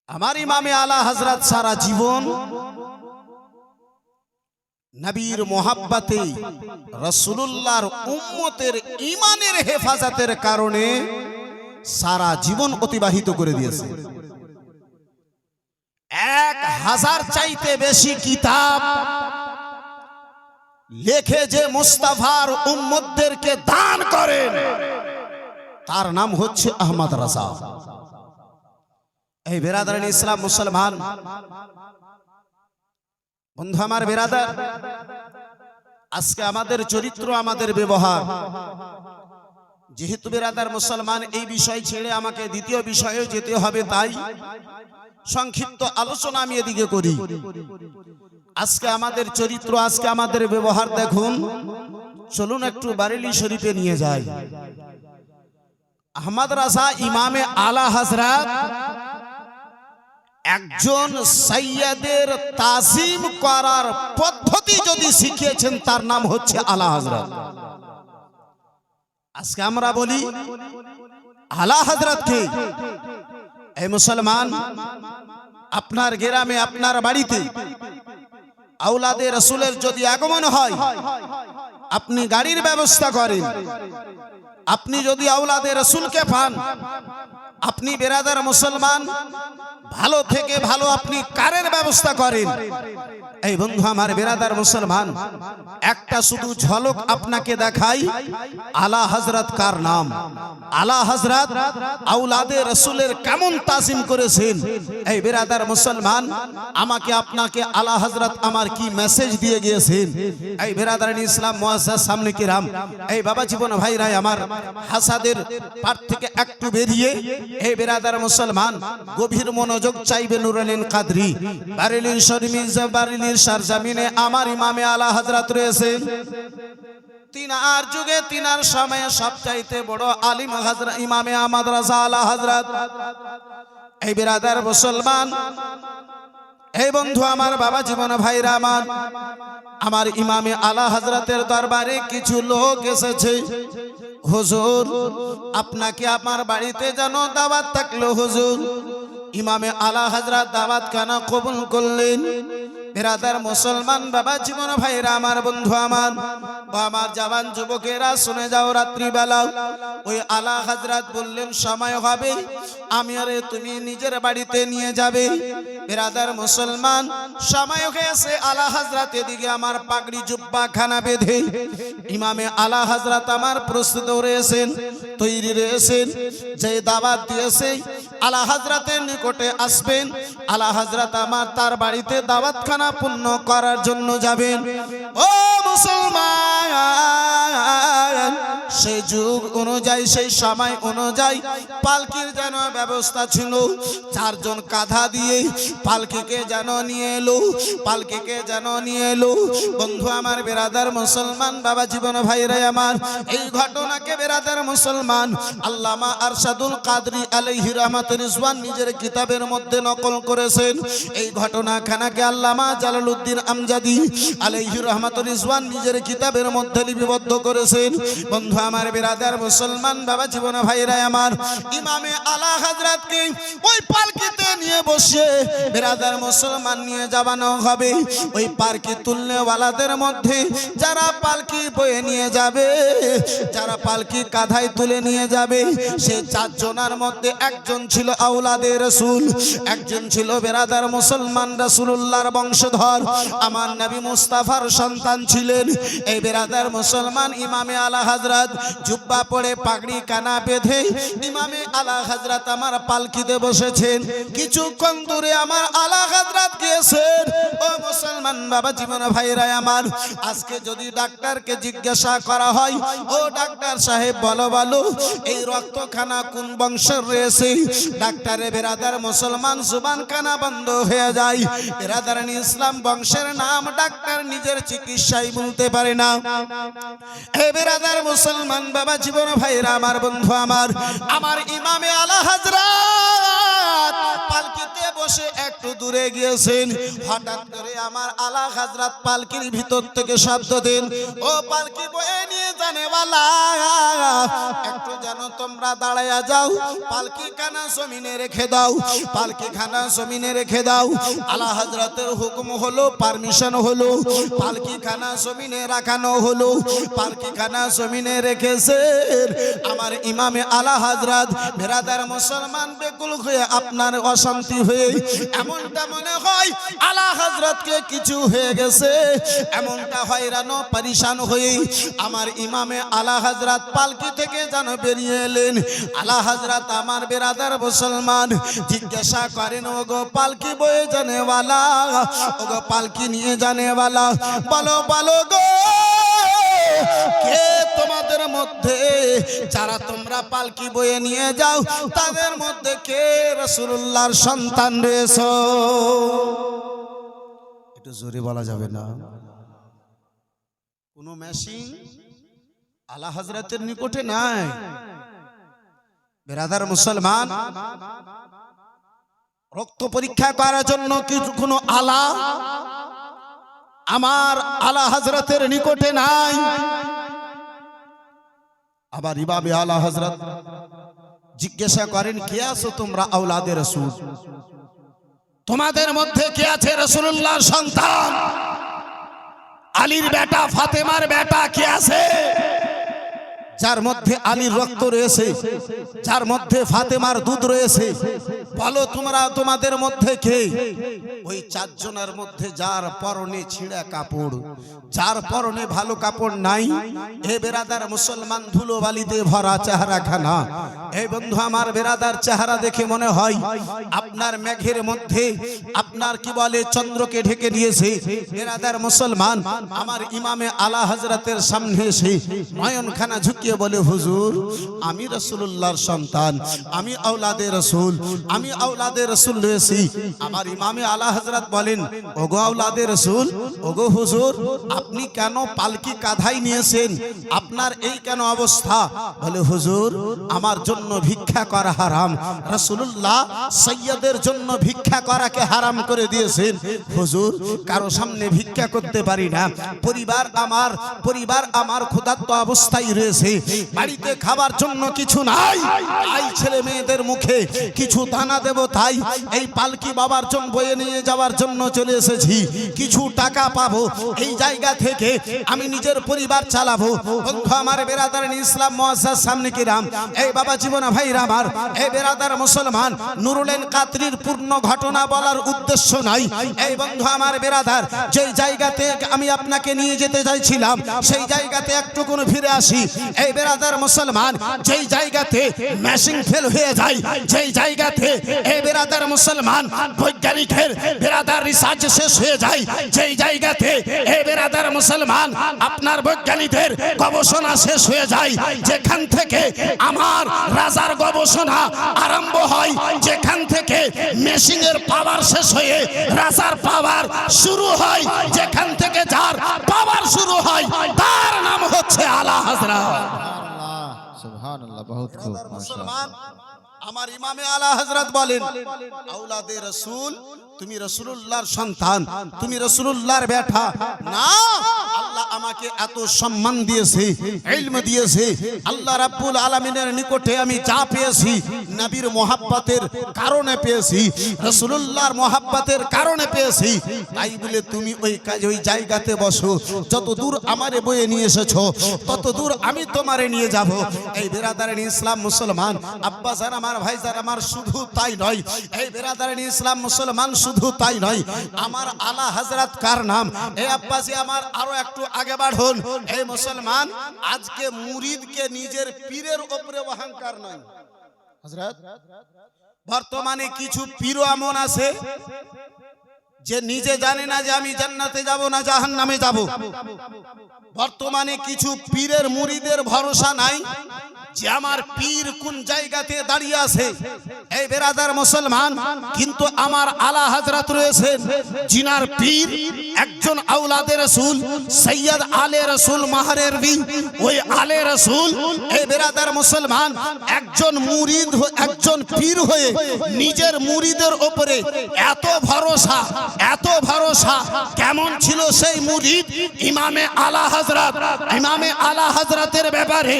আমার ইমামে আলা হযরত সারা জীবন নবীর মোহাব্বতে, রাসূলুল্লাহর উম্মতের ঈমানের হেফাজতের কারণে সারা জীবন অতিবাহিত করে দিয়েছে। 1000 চাইতে বেশি কিতাব লেখে যে মুস্তাফার উম্মতদেরকে দান করেন, তার নাম হচ্ছে আহমদ রাজা। এই বিরাদারান ইসলাম মুসলমান, বন্ধু আমার বিরাদার, আজকে আমাদের চরিত্র, আমাদের ব্যবহার, যেহেতু বিরাদার মুসলমান এই বিষয় ছেড়ে আমাকে দ্বিতীয় বিষয়ে যেতে হবে, তাই সংক্ষিপ্ত আলোচনা আমি এদিকে করি। আজকে আমাদের চরিত্র, আজকে আমাদের ব্যবহার দেখুন। চলুন একটু বারেলি শরীফে নিয়ে যাই। আহমদ রাজা ইমামে আলা হযরত একজন সাইয়্যিদের তাজিম করার পদ্ধতি যদি শিখিয়েছেন, তার নাম হচ্ছে আলা হযরত। আজকে আমরা বলি আলা হযরত কে? এই মুসলমান, আপনার গ্রামে, আপনার বাড়িতে আওলাদে রাসূলের যদি আগমন হয়, আপনি গাড়ির ব্যবস্থা করেন। আপনি যদি আওলাদে রাসূলকে পান, আপনি বিরাদার মুসলমান ভালো থেকে ভালো আপনি কারের ব্যবস্থা করেন। এই বন্ধু আমার বিরাদার মুসলমান, একটা শুধু ঝলক আপনাকে দেখাই, আলা হযরত কার নাম, আলা হযরত আওলাদে রাসূলের কেমন তাজিম করেছেন। এই বিরাদার মুসলমান, আমাকে আপনাকে আলা হযরত আমার কি মেসেজ দিয়ে গিয়েছেন। এই বিরাদারান ইসলাম মুআজ্জাজ সামনে কিরাম, এই বাবা জীবন ভাইরা আমার, হাসাদের পার থেকে একটু বেরিয়ে এই বিরাদার মুসলমান গভীর মনোযোগ চাইবে নুরুল কাদরি বারেলির শরীফ বারেলির সরজমিনে আমার ইমামে আলা হযরত রয়েছেন। তিনার যুগে, তিনার সময়ে সবচাইতে বড় আলিম হযরত ইমামে আহমদ রাজা আলা হযরত। এই বিরাদার মুসলমান, এই বন্ধু আমার, বাবা জীবন ভাইরা আমার ইমামে আলা হযরতের দরবারে কিছু লোক এসেছে। হুজুর, আপনাকে আমার বাড়িতে যেন দাওয়াত থাকলো। হুজুর, ইমামে আলা হযরত দাওয়াত কেন কবুল করলেন? বিরাদার মুসলমান, বাবা জীবন ভাইরা আমার, বন্ধু আমার, আমার জওয়ান যুবকেরা শুনে যাও। রাত্রিবেলা ওই আলা হযরত বললেন, সময় হবে, আমি আরে তুমি নিজের বাড়িতে নিয়ে যাবে। বিরাদার মুসলমান, সময় হয়েছে। আলা হযরত এদিকে আমার পাগড়ি জুব্বা খানা বেঁধে ইমামে আলা হযরত আমার প্রস্তুত রয়েছেন, তৈরি রয়েছেন। যে দাওয়াত দিয়েছে আলা হযরতের নিকটে আসবেন, আলা হযরত আমার তার বাড়িতে দাওয়াত খানা পূর্ণ করার জন্য যাবেন। ও মুসলমান, সেই যুগ অনুযায়ী, সেই সময় অনুযায়ী পালকির যেন ব্যবস্থা ছিল। 4 জন কাঁধা দিয়ে পালকিকে যেন নিয়ে এলো, পালকিকে যেন নিয়ে এলো। বন্ধু আমার বিরাদার মুসলমান, বাবা জীবন ভাইরা আমার, এই ঘটনাকে বিরাদার মুসলমান আল্লামা আরশাদুল কাদরি আলাইহি রাহমাতুর রিজওয়ান নিজের কিতাবের মধ্যে নকল করেছেন। এই ঘটনাখানাকে আল্লামা জালালউদ্দিন আমজাদি আলাইহি রাহমাতুর রিজওয়ান নিজের কিতাবের মধ্যে লিপিবদ্ধ করেছেন। বন্ধু আমার বিরাদার মুসলমান বাবা জীবন ভাইরা আমার, ইমামে আলা হযরতকে ওই পালকিতে নিয়ে বসে বিরাদার মুসলমান নিয়ে যাবানো হবে। ওই পালকি তুলনেওয়ালাদের মধ্যে যারা পালকি বয়ে নিয়ে যাবে, যারা পালকি কাঁধায় তুলে নিয়ে যাবে, সে চারজনের মধ্যে একজন ছিল আওলাদে রাসূল, একজন ছিল বিরাদার মুসলমান রাসূলুল্লাহর বংশধর, আমার নবী মুস্তাফার সন্তান ছিলেন। এই বিরাদার মুসলমান ইমামে আলা হযরত জুব্বা পরে পাগড়ি কানা বেঁধে ইমামে আলা হযরত আমার পালকিতে বসেছেন। কিছুক্ষণ দূরে আমার আলা হযরত গিয়েছেন। ও মুসলমান বাবা জীবন ভাইরা আমার, আজকে যদি ডাক্তারকে জিজ্ঞাসা করা হয়, ও ডাক্তার সাহেব বলো বলো এই রক্তখানা কোন বংশের রয়েছে, ডাক্তারে বিরাদার মুসলমান জুবান কানা বন্ধ হয়ে যায়। বিরাদারান ইসলাম বংশের নাম ডাক্তার নিজের চিকিৎসায় বলতে পারে না। হে বিরাদার মুসলমান বাবা জীবন ভাইরা আমার, বন্ধু আমার, আমার ইমামে আলা হযরত পালকিতে বসে একটু দূরে গিয়েছেন। হঠাৎ করে আমার আলা হযরত পালকির ভিতর থেকে শব্দ দেন, ও পালকি বয়ে নিয়ে জানেওয়ালা, একটু যেন তোমরা দাঁড়ায়া যাও, পালকি খানা জমিনে রেখে দাও, পালকি খানা জমিনে রেখে দাও। আলা হযরতের হুকুম হলো, পারমিশন হলো, পালকি খানা জমিনে রাখানো হলো। পালকি খানা জমিনে রেখেছেন আমার ইমামে আলা হযরত। বিরাদার মুসলমান বেকুল হয়ে আপনার অশান্তি হয়ে এমনটা মনে হয় আলা হযরতকে কিছু হয়ে গেছে, এমনটা হয়রানো পরিশান হয়ে আমার ইমামে আলা হযরত পালকি থেকে যেন বেরিয়ে এলেন। আলা হযরত আমার বিরাদার মুসলমান জিজ্ঞাসা করেন, ওগো পালকি বয়ে জানেওয়ালা, ওগো পালকি নিয়ে জানেওয়ালা, বলো বলো গো, কে তোমাদের মধ্যে যারা তোমরা পালকি বয়ে নিয়ে যাও তাদের মধ্যে কে রাসূলুল্লাহর সন্তান রয়েছে? একটু জোরে বলা যাবে না? কোন মেশিন আলা হযরতের নিকটে নাই। বিরাদার মুসলমান, রক্ত পরীক্ষা করার জন্য কোনো আলা আমার আলা হযরতের নিকটে নাই। আবার ইমামে আলা হযরত জিজ্ঞাসা করেন, কে আছো তোমরা আওলাদে রাসূল? তোমাদের মধ্যে কে আছে রাসূলুল্লাহর সন্তান, আলীর বেটা, ফাতেমার বেটা কে আছে? যার মধ্যে আলীর রক্ত রয়েছে, যার মধ্যে ফাতেমার দুধ রয়েছে, বলো তোমরা তোমাদের মধ্যে কে? ওই চারজনের মধ্যে যার পরনে ছিঁড়া কাপড়, যার পরনে ভালো কাপড় নাই, এ বেরাদার মুসলমান ধুলো বালিতে ভরা চেহারা খানা। এই বন্ধু আমার, বেরাদার চেহারা দেখে মনে হয় আপনার মেঘের মধ্যে আপনার কি বলে চন্দ্রকে ঢেকে দিয়েছে। বেরাদার মুসলমান, আমার ইমামে আলা হযরতের সামনে এসে নয়নখানা ঝুঁকিয়ে বলে, হুজুর আমি রাসূলুল্লাহর সন্তান, আমি আওলাদে রাসূল, আমি আওলাদে রাসূল রয়েছি। আমার ইমামে আলা হযরত বলেন, ওগো আওলাদে রাসূল, ওগো হুজুর, আপনি কেন পালকি কাঁধাই নিয়েছেন? আপনার এই কেন অবস্থা? বলে, হুজুর আমার জন্য ভিক্ষা করা হারাম, রাসূলুল্লাহ সাইয়্যিদের জন্য ভিক্ষা করাকে হারাম করে দিয়েছেন। হুজুর কারো সামনে ভিক্ষা করতে পারি না, পরিবার আমার ক্ষুধার্ত অবস্থায় রয়েছে, বাড়িতে খাবার জন্য কিছু নাই, তাই ছেলে মেয়েদের মুখে কিছু দানা দেব, তাই এই পালকি বাবার জন্য বয়ে নিয়ে যাওয়ার জন্য চলে এসেছি। কিছু টাকা পাবো, এই জায়গা থেকে আমি নিজের পরিবার চালাবো। বন্ধু আমার, বেরাদারান ইসলাম মুআজ্জাজ সামনে কিরাম, এই বাবা জীবন ভাইরা আমার, এই বেরাদার মুসলমান, নুরুলেন কাদরির পূর্ণ ঘটনা বলার উদ্দেশ্য নাই। এই বন্ধু আমার বেরাদার, যেই জায়গাতে আমি আপনাকে নিয়ে যেতে চাইছিলাম সেই জায়গাতে একটুকুন ফিরে আসি। এই বেরাদার মুসলমান, যেই জায়গাতে মেশিন ফেল হয়ে যায়, যেই জায়গাতে এই বেরাদার মুসলমান বৈজ্ঞানিকের বেরাদার রিসার্চ শেষ হয়ে যায়, যেই জায়গাতে এই বেরাদার মুসলমান আপনার বৈজ্ঞানিকদের গবেষণা শেষ হয়ে যায়, যেখান থেকে আমার রাজার গবেষণা আরম্ভ হয়, যেখান থেকে মেশিনের পাওয়ার শেষ হয়ে রাজার পাওয়ার শুরু হয়, যেখান থেকে যার পাওয়ার শুরু হয় তার নাম হচ্ছে আলা হযরত। সুবহানাল্লাহ, বহুত খুব, মুসলমান, আমার ইমামে আলা হযরত বলেন, আওলাদে রাসূল, তুমি রাসূলুল্লাহর সন্তান, তুমি রাসূলুল্লাহর বেটা। না, আল্লাহ আমাকে এত সম্মান দিয়েছে, ইলম দিয়েছে, আল্লাহ রাব্বুল আলামিনের নিকটে আমি যা পেয়েছি নবীর মোহাব্বতের কারণে পেয়েছি, রাসূলুল্লাহর মোহাব্বতের কারণে পেয়েছি। তাই বলে তুমি ওই কাজে ওই জায়গাতে বসো, যত দূর আমারে বয়ে নিয়ে এসেছো তত দূর আমি তোমারে নিয়ে যাব। এই বেরাদারান ইসলাম মুসলমান আব্বাজান আমার ভাইজান আমার, শুধু তাই নয়, এই বেরাদারান ইসলাম মুসলমান শুধু তাই নয়, আমার আলা হযরত কার নাম, এই আব্বাজি আমার আরো একটু আগে বাড়ুন। এই মুসলমান আজকে মুরিদকে নিজের পীরের উপরে অহংকার নয় হযরত। বর্তমানে কিছু পীরও এমন আছে যে নিজে জানে না যে আমি জান্নাতে যাব না জাহান্নামে যাব। বর্তমানে কিছু পীরের মুরিদের ভরসা নাই যে আমার পীর কোন জায়গাতে দাঁড়িয়ে আছে। এই বেরাদার মুসলমান, কিন্তু আমার আলা হযরত রয়েছেন জিনার পীর একজন আওলাদে রাসূল সৈয়দ আলে রাসূল মাহরের বি, ওই আলে রাসূল এই বেরাদার মুসলমান একজন মুরিদ, একজন পীর হয়ে নিজের মুরিদের উপরে এত ভরসা, এত ভরসা। কেমন ছিল সেই মুরিদ? ইমামে আলা হযরত, ইমামে আলা হযরতের ব্যাপারে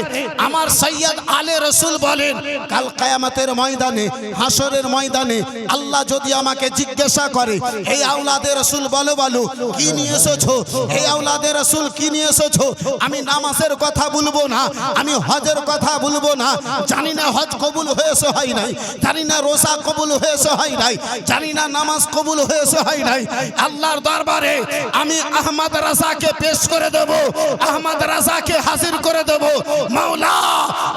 আমার সৈয়দ আলে রাসূল বলেন, কাল কিয়ামতের ময়দানে, হাসরের ময়দানে আল্লাহ যদি আমাকে জিজ্ঞাসা করে, এই আওলাদে রাসূল বলো বলো কি নিয়ে এসেছো, এই আওলাদে রাসূল কি নিয়ে এসেছো, আমি নামাজের কথা বলবো না, আমি হজের কথা বলবো না, জানি না হজ কবুল হয়েছে হয় নাই, জানি না রোজা কবুল হয়েছে হয় নাই, জানি না নামাজ কবুল হয়েছে হয় নাই, আল্লাহর দরবারে আমি আহমদ রাজাকে পেশ করে দেব, আহমদ রাজাকে হাজির করে দেব। মাওলা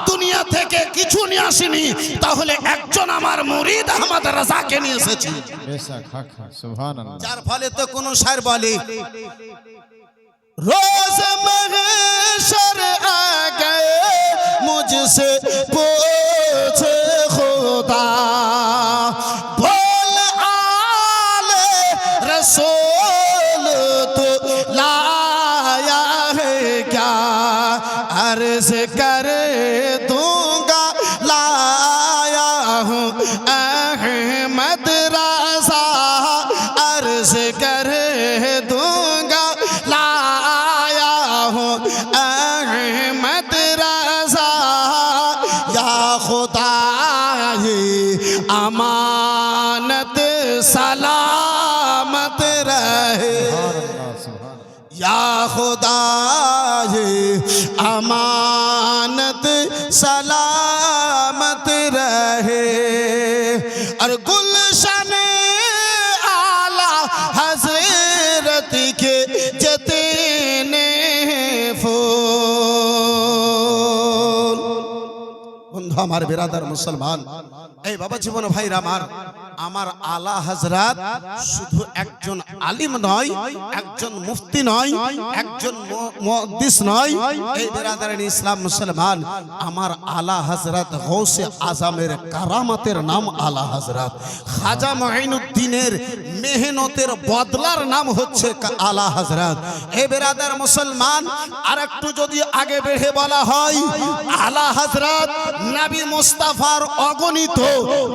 দুনিয়া থেকে কিছু নিয়ে আসিনি, তাহলে একজন আমার মুরিদ আহমদ রাজাকে নিয়ে এসেছি। बेशक हक है सुभान अल्लाह। যার ফলে তো কোন শায়ের বলে, रोज महशर आ गए मुझसे पूछे खुदा, बोल आले रसूल तो लाया है क्या, अर्ज कर दूंगा लाया हूँ अहमद रज़ा, अर्ज कर दूंगा लाया हूँ अहमद रज़ा। या खुदा ये अमानत सलामत रहे, या खुदा ये अमानत सलामत रहे। और गुलशन आला हज़रत के जितने फूल। বন্ধু আমার, বেরাদার মুসলমান, এই বাবা জীবন ভাইরা আমার, আমার আলা হযরত শুধু একজন আলিম নয়, একজন মুফতি নয়, একজন মুহাদ্দিস নয়। এই বেরাদারান ইসলাম মুসলমান, আমার আলা হযরত গৌসে আজমের কারামাতের নাম আলা হযরত, খাজা মুঈনুদ্দিনের মেহনতের বদলার নাম হচ্ছে আলা হযরত। এই বেরাদার মুসলমান, আর একটু যদি আগে বেড়ে বলা হয়, আলা হযরত নবী মুস্তাফার অগণিত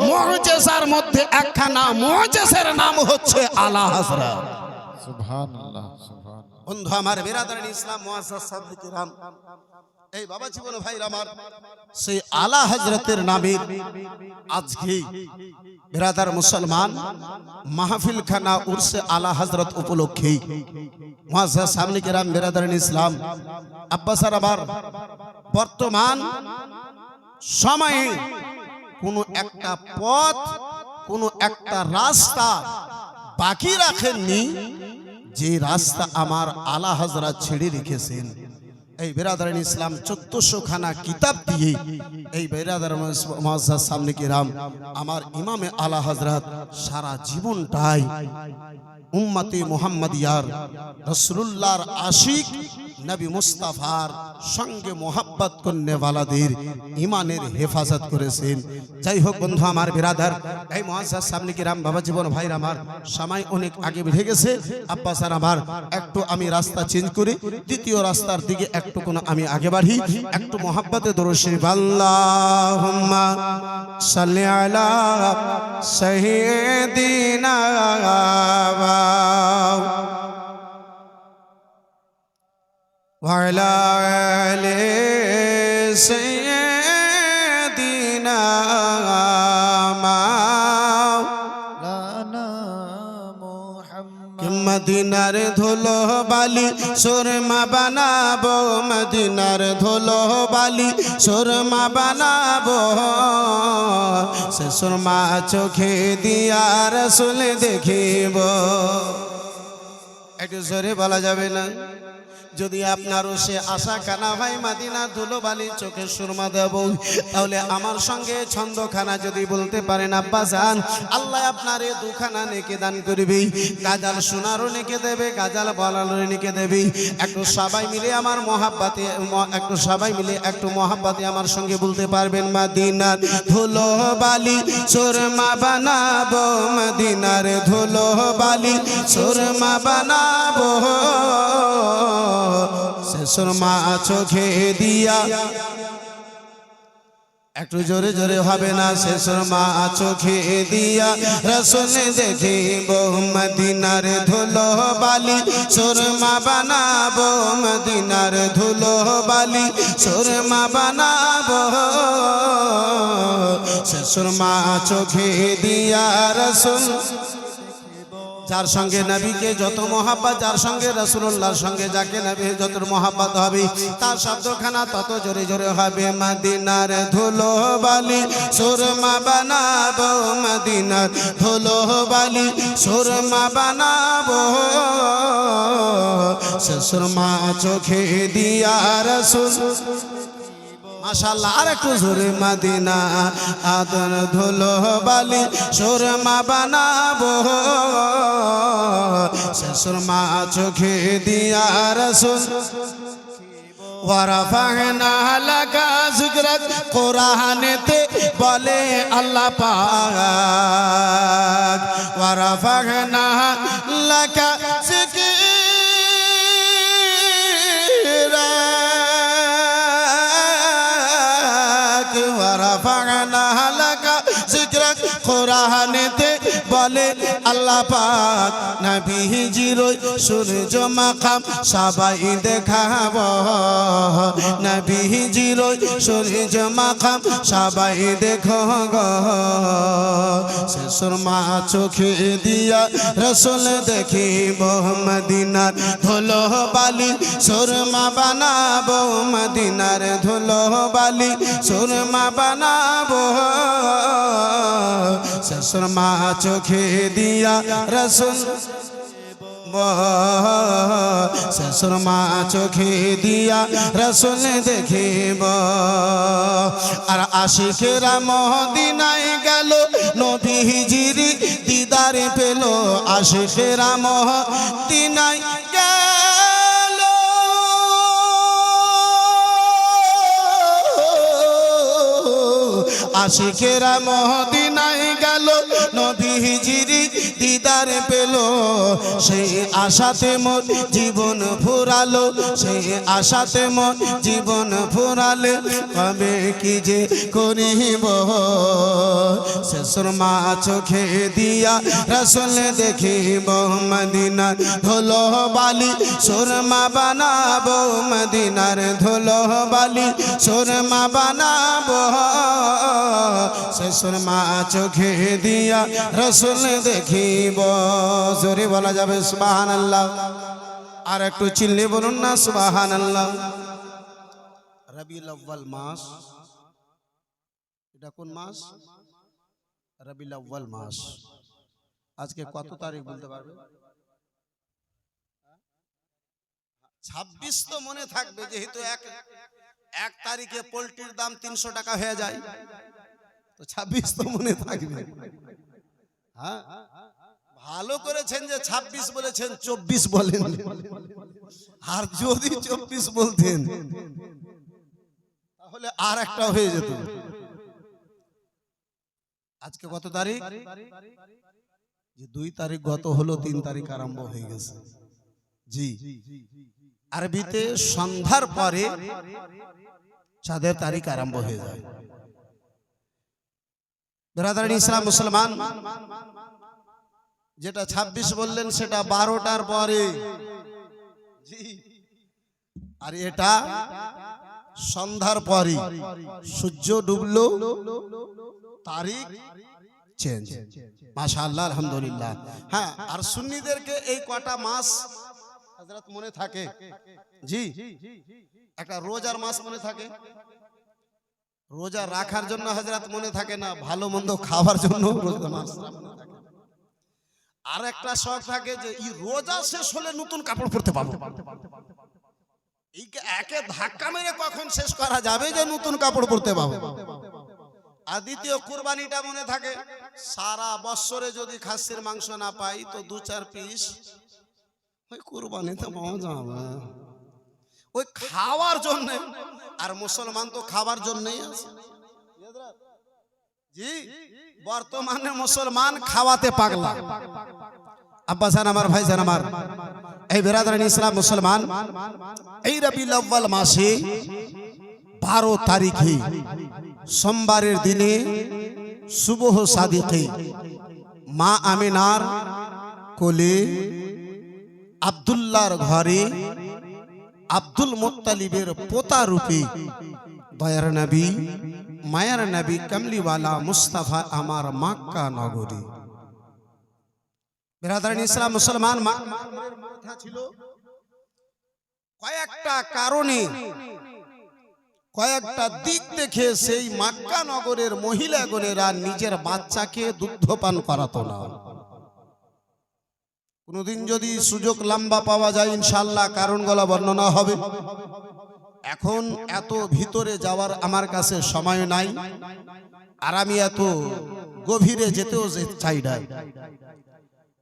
মুআজিজার মধ্যে একখানা মুআজিজার নাম হচ্ছে আলা হযরত। सुभान अल्लाह सुभान। বন্ধু আমার, বেরাদারান ইসলাম মুআজ্জাজ সাহাবায়ে কিরাম, এই বাবা জীবন ভাইরা আমার, সেই আলা হযরতের নামের আজকে বেরাদার মুসলমান মাহফিল খানা উরসে আলা হযরত উপলক্ষে মুআজ্জাজ সাহাবায়ে কিরাম, বেরাদারান ইসলাম আব্বাসার আমার, বর্তমান সময়ে কোনো একটা পথ, কোনো একটা রাস্তা বাকি রাখেননি, যে রাস্তা আমার আলা হযরত ছেড়ে রেখেছেন। এই বেরাদারান ইসলাম 1400 খানা কিতাব দিয়ে এই বেরাদার মুআজ্জাজ সামনে কিরাম আমার ইমামে আলা হযরত সারা জীবনটাই উম্মতে মুহাম্মাদিয়ার রাসূলুল্লাহর আশিক নবী মুস্তাফার সঙ্গে মোহাব্বত করনে ওয়ালাদের ইমানের হেফাজত করেছেন। যাই হোক বন্ধু আমার, বেরাদার এই মুআজ্জাজ সামনে কিরাম, বাবা জীবন ভাইরা আমার, সময় অনেক আগে বেড়ে গেছে। আব্বা স্যার আমার, একটু আমি রাস্তা চেঞ্জ করি, দ্বিতীয় রাস্তার দিকে একটু কোন আমি আগে বাড়ি, একটু মোহাব্বতে দরুদ শরীফ আল্লাহুম্মা সাল্লি আলা সাইয়্যিদিনা وعلى آل سيدنا লানা মুহাম্মদ মদিনার ধুলো বালি সুরমা বানাবো মদিনার ধুলো বালি সুরমা বানাবো সে সুরমা চোখে দিয়া রসুল দেখিব। একটু জোরে বলা যাবে না? যদি আপনারও সে আশা কানা ভাই মদিনা ধুলোবালি চোখে সুরমা দেব, তাহলে আমার সঙ্গে ছন্দখানা যদি বলতে পারেন আব্বা জান, আল্লাহ আপনার এই দুখানা নেকে দান করবে, গাজাল সোনারও নেকে দেবে, গাজাল বলারও নেকে দেবে। একটু সবাই মিলে আমার মহাব্বাতে, একটু সবাই মিলে একটু মহাব্বাতে আমার সঙ্গে বলতে পারবেন মদিনার ধুলোবালি সুরমা বানাবো মদিনার ধুলোবালি সুরমা বানাবো সে সুরমা চোখে দিয়া। একটু জোরে জোরে হবে না? সে সুরমা চোখে দিয়া রসুল দেখিব মদিনার ধুলো বালি সুরমা বানাবো মদিনার ধুলো বালি সুরমা বানাবো সে সুরমা চোখে দিয়া রসুল। যার সঙ্গে নবীকে যত মহাব্বত, যার সঙ্গে রাসূলুল্লাহর সঙ্গে যাকে নবী যত মহাব্বত হবে, তার শব্দখানা তত জোরে জোরে হবে। মদিনার ধুলো বালি সুরমা বানাবো মদিনার ধুলো বালি সুরমা বানাবো সে সুরমা চোখে দিয়া রাসূল। মাশাআল্লাহ, আর একটু জোরে মদিনা আদর ধুলো বালি সুরমা বানাবো সে সুরমা চোখে দিয়া রাসূল। ওয়ারাফা'না লাকা যিকরাক কোরআনেতে বলে আল্লাহ পাক, ওয়ারাফা'না লাকা কোরআনেতে বলে আল্লাহ পাক নবীজির সূর্য মাকাম সবাই দেখাব, নবীজির সূর্য মাকাম সবাই দেখো গো সে সুরমা চোখে দিয়া রসুল দেখিব মদিনার ধুলো বালি সুরমা বানাবো মদিনার ধুলো বালি সুরমা বানাবো সে সুরমা চোখে দিয়া রসুল সে সুরমা চোখে দিয়া রসুল দেখিব। আর আশিকেরা মদিনায় গেল নবীজির দিদার পেল, আশিকেরা মদিনায় গেল আশিকেরা মদিনায় গেল নবীজির দিদার পেল, সেই আশাতে মোর জীবন ফুরালো, সেই আশাতে মোর জীবন ফুরালে কবে কি যে করিব সে সুরমা চোখে দিয়া রসুল দেখিব মদিনার ধুলো বালি সুরমা বানাবো মদিনার ধুলো বালি সুরমা বানাবো সে সুরমা চোখে দিয়া রসুল দেখিব। জোরে বলা যাবে সুবহানাল্লাহ? আর একটু চিল্লে বলুন না সুবহানাল্লাহ। রবিউল আউয়াল মাস, এটা কোন মাস? রবিউল আউয়াল মাস। আজকে কত তারিখ বলতে পারবে? 26 তো মনে থাকবে, যেহেতু এক তারিখে পোল্ট্রির দাম 300 টাকা হয়ে যায়, তো 26 তো মনে থাকবে। হ্যাঁ, ভালো করেছেন যে 26 বলেছেন, 24 বলেন। আর যদি 24 বলতেন তাহলে আর একটা হয়ে যেত। আজকে কত তারিখ? যে 2 তারিখ গত হলো, 3 তারিখ আরম্ভ হয়ে গেছে। জি, আরবিতে সন্ধ্যার পরে চাঁদের তারিখ আরম্ভ হয়ে যায়। ব্রাদার ইসলাম মুসলমান, যেটা 26 বললেন সেটা 12টার পরে। জি, আর এটা সন্ধ্যার পরই সূর্য ডুবলো, তারিখ চেঞ্জ। মাশাআল্লাহ, আলহামদুলিল্লাহ। হ্যাঁ, আর সুন্নিদেরকে এই কটা মাস হযরত মনে থাকে? জি, একটা রোজার মাস মনে থাকে। রোজা রাখার জন্য হযরত মনে থাকে না, ভালো মন্দ খাওয়ার জন্য রোজার মাস মনে থাকে। আর একটা শখ থাকে যে এই রোজা শেষ হলে নতুন কাপড় পরতে পাবো। এই একে ধাক্কা মেরে কখন শেষ করা যাবে যে নতুন কাপড় পরতে পাবো। আর দ্বিতীয় কুরবানিটা মনে থাকে, সারা বছরে যদি খাসির মাংস না পাই তো 2-4 পিস ওই কুরবানিতে পাওয়া যাবে, ওই খাওয়ার জন্য। আর মুসলমান তো খাওয়ার জন্যই আছে। জি, বর্তমানে মুসলমান খাওয়াতে পাগলা। আব্বাসান আমার, ভাইজান আমার, এই বিরাদরান ইসলাম মুসলমান, এই রবিউল আউয়াল মাসে 12 তারিখে সোমবারের দিনে সুবহ সাদিকে মা আমিনার কোলে আব্দুল্লাহর ঘরে আব্দুল মুত্তালিবের পোতা রূপে দয়ার নবী, মায়ার নবী, কামলিওয়ালা মুস্তাফা আমার মক্কা নগরী। বিরাদরান ইসলাম মুসলমান, মাথা ছিল কয়েকটা কারণে, কয়েকটা দিক দেখে সেই মক্কা নগরের মহিলাগণেরা নিজের বাচ্চাকে দুগ্ধপান করাতো না। কোনদিন যদি সুযোগ লম্বা পাওয়া যায় ইনশাআল্লাহ কারণগুলো বর্ণনা হবে। এখন এত ভিতরে যাওয়ার আমার কাছে সময় নাই, আর আমি এত গভীরে যেতেও চাই না।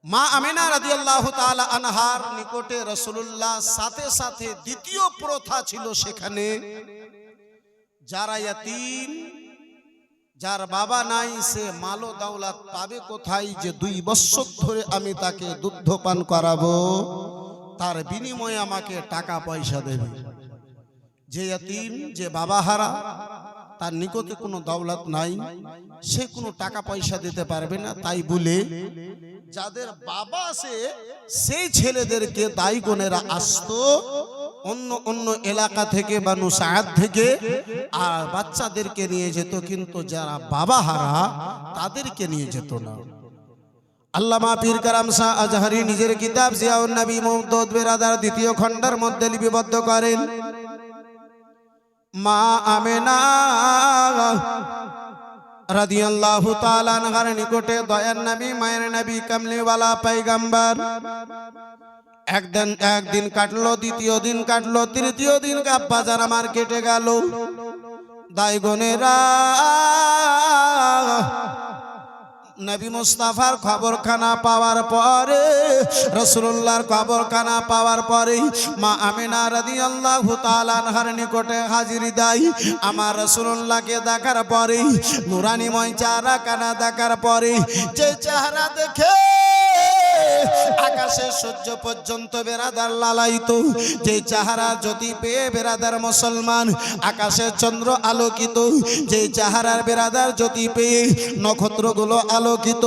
মা আমিনা রাদিয়াল্লাহু তাআলা আনহার নিকটে রাসূলুল্লাহ সাথে সাথে দ্বিতীয় প্রথা ছিল সেখানে, যারা ইয়াতীম, যার বাবা নাই, সে মালো দাওলাত পাবে কোথায় যে 2 বছর ধরে আমি তাকে দুগ্ধপান করাবো, তার বিনিময়ে আমাকে টাকা পয়সা দেবে। যে ইয়াতীম, যে বাবা হারা, তার নিকটে কোনো দৌলত নাই, সে কোনো টাকা পয়সা দিতে পারবে না। তাই বলে যাদের বাবা আছে সেই ছেলেদেরকে দায়ী গুণেরা আসতো অন্য অন্য এলাকা থেকে, বানু সাদ থেকে, আর বাচ্চাদেরকে নিয়ে যেত, কিন্তু যারা বাবা হারা তাদেরকে নিয়ে যেত না। আল্লামা পীর কারাম শাহ আজহারি নিজের কিতাব জিয়াউন নবী মুমতাজ বিরাদার 2য় খণ্ডের মধ্যে লিপিবদ্ধ করেন, মা আমিনা রাদিয়াল্লাহু তাআলা আনহার নিকটে দয়ার নবী, মায়ের নবী, কামলিওয়ালা পয়গম্বর একদিন কাটলো, দ্বিতীয় দিন কাটলো, তৃতীয় দিন আব্বাজান আমার কেটে গেল। দায়গনেরা নবী মুস্তাফার খবরখানা পাওয়ার পরে, রাসূলুল্লাহর খবরখানা পাওয়ার পরে মা আমিনা রাদিয়াল্লাহু তাআলা আনহার নিকটে হাজিরি দেয়। আমার রাসূলুল্লাহকে দেখার পরে, নূরানিময় চেহারাখানা দেখার পরে, যে চেহারা দেখে আকাশে সূর্য পর্যন্ত বেরাদার লালায়িত, যে চেহারা জ্যোতি পেয়ে বেরাদার মুসলমান আকাশে চন্দ্র আলোকিত, যে চেহারার বেরাদার জ্যোতি পেয়ে নক্ষত্রগুলো আলোকিত,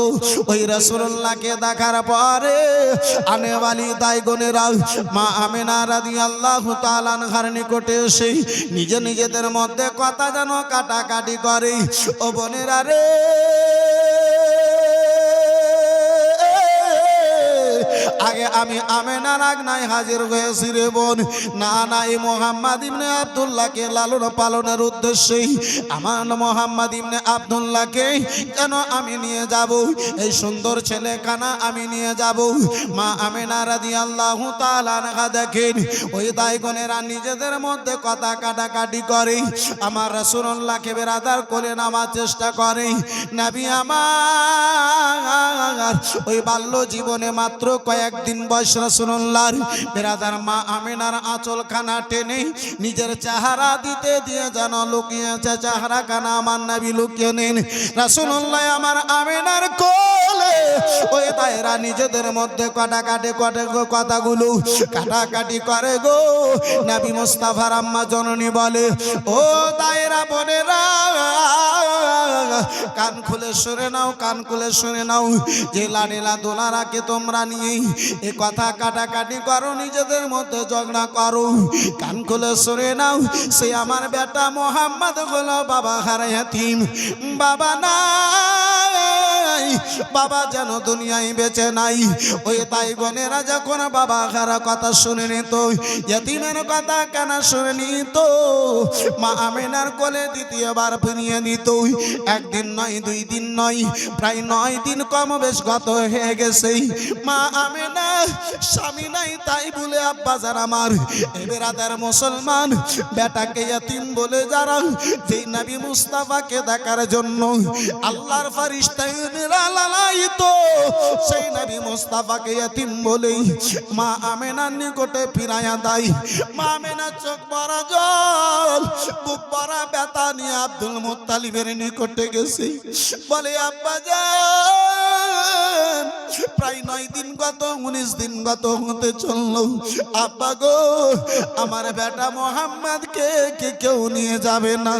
ওই রাসূলুল্লাহকে দেখার পরে আনেওয়ালি দায়গণেরা মা আমিনা রাদিয়াল্লাহু তাআলা আনহার নিকটে এসে নিজেদের মধ্যে কথা যেন কাটাকাটি করে। ও বোনেরা রে, আগে আমি আমেনার আগ নাই হাজির হয়েছি রে বোন। না না, এই মুহাম্মদ ইবনে আব্দুল্লাহকে লালন পালনের উদ্দেশ্যে আমার মুহাম্মদ ইবনে আব্দুল্লাহকে কেন আমি নিয়ে যাব, এই সুন্দর ছেলেখানা আমি নিয়ে যাব। মা আমিনা রাদিয়াল্লাহু তাআলা আনহা দেখেন ওই দায়গণেরা নিজেদের মধ্যে কথা কাটাকাটি করে, আমার রাসূলুল্লাহকে বেরাদার কোলে নামার চেষ্টা করে। নবী আমার ওই বাল্য জীবনে মাত্র কয়েকদিন বয়স, রাসূলুল্লাহর বেরাদার মা আমিনার আঁচলখানা টেনে নিজের চেহারা দিতে দিয়ে যেন লুকিয়েছে, চেহারাখানা আমার নবী লুকিয়ে নেন। রাসূলুল্লাহ আমার আমিনার কোলে ওই দায়রা নিজেদের মধ্যে কথাগুলো কাটাকাটি করে গো। নবী মুস্তাফার আম্মা জননী বলে, ও দায়রা বোনেরা, কান খুলে শুনে নাও, কান খুলে শুনে নাও, যে লাডেলা দোলারাকে তোমরা নিয়ে এ কথা কাটাকাটি করো, নিজেদের মধ্যে ঝগড়া করো, কান খুলে শুনে নাও। সে আমার বেটা মোহাম্মদ হলো বাবা হারা ইয়াতীম, বাবা নাই, বাবা যেন দুনিয়ায় বেঁচে নাই। ওই তাই বোনেরা যখন বাবা হারা কথা শুনে নিত, ইয়াতীমের কথা কেন শুনে নিত, মা আমিনার কোলে দ্বিতীয়বার ফিরিয়ে নিত। একদিন নয়, 2 দিন নয়, প্রায় 9 দিন কম বেশ গত হয়ে গেছে। মা আমিনা স্বামী নাই তাই বলে আব্বা যারা আমার এবেরাদার মুসলমান বেটাকে ইয়াতীম বলে যারা যেই নবী মুস্তাফাকে দেখার জন্য আল্লাহর ফেরেশতারা লালায়িত, সেই নবী মুস্তাফাকে ইয়াতীম বলেই মা আমিনার নিকটে ফিরাইয়া দেয়। মা আমিনা চোখ ভরা জল, বুক ভরা ব্যথা নিয়ে আব্দুল মুত্তালিবের নিকটে গেছে, বলে আব্বা যান, প্রায় 9 দিন গত, 19 দিন গত হতে চললো, আব্বা গো আমার বেটা মোহাম্মদকে কেউ নিয়ে যাবে না।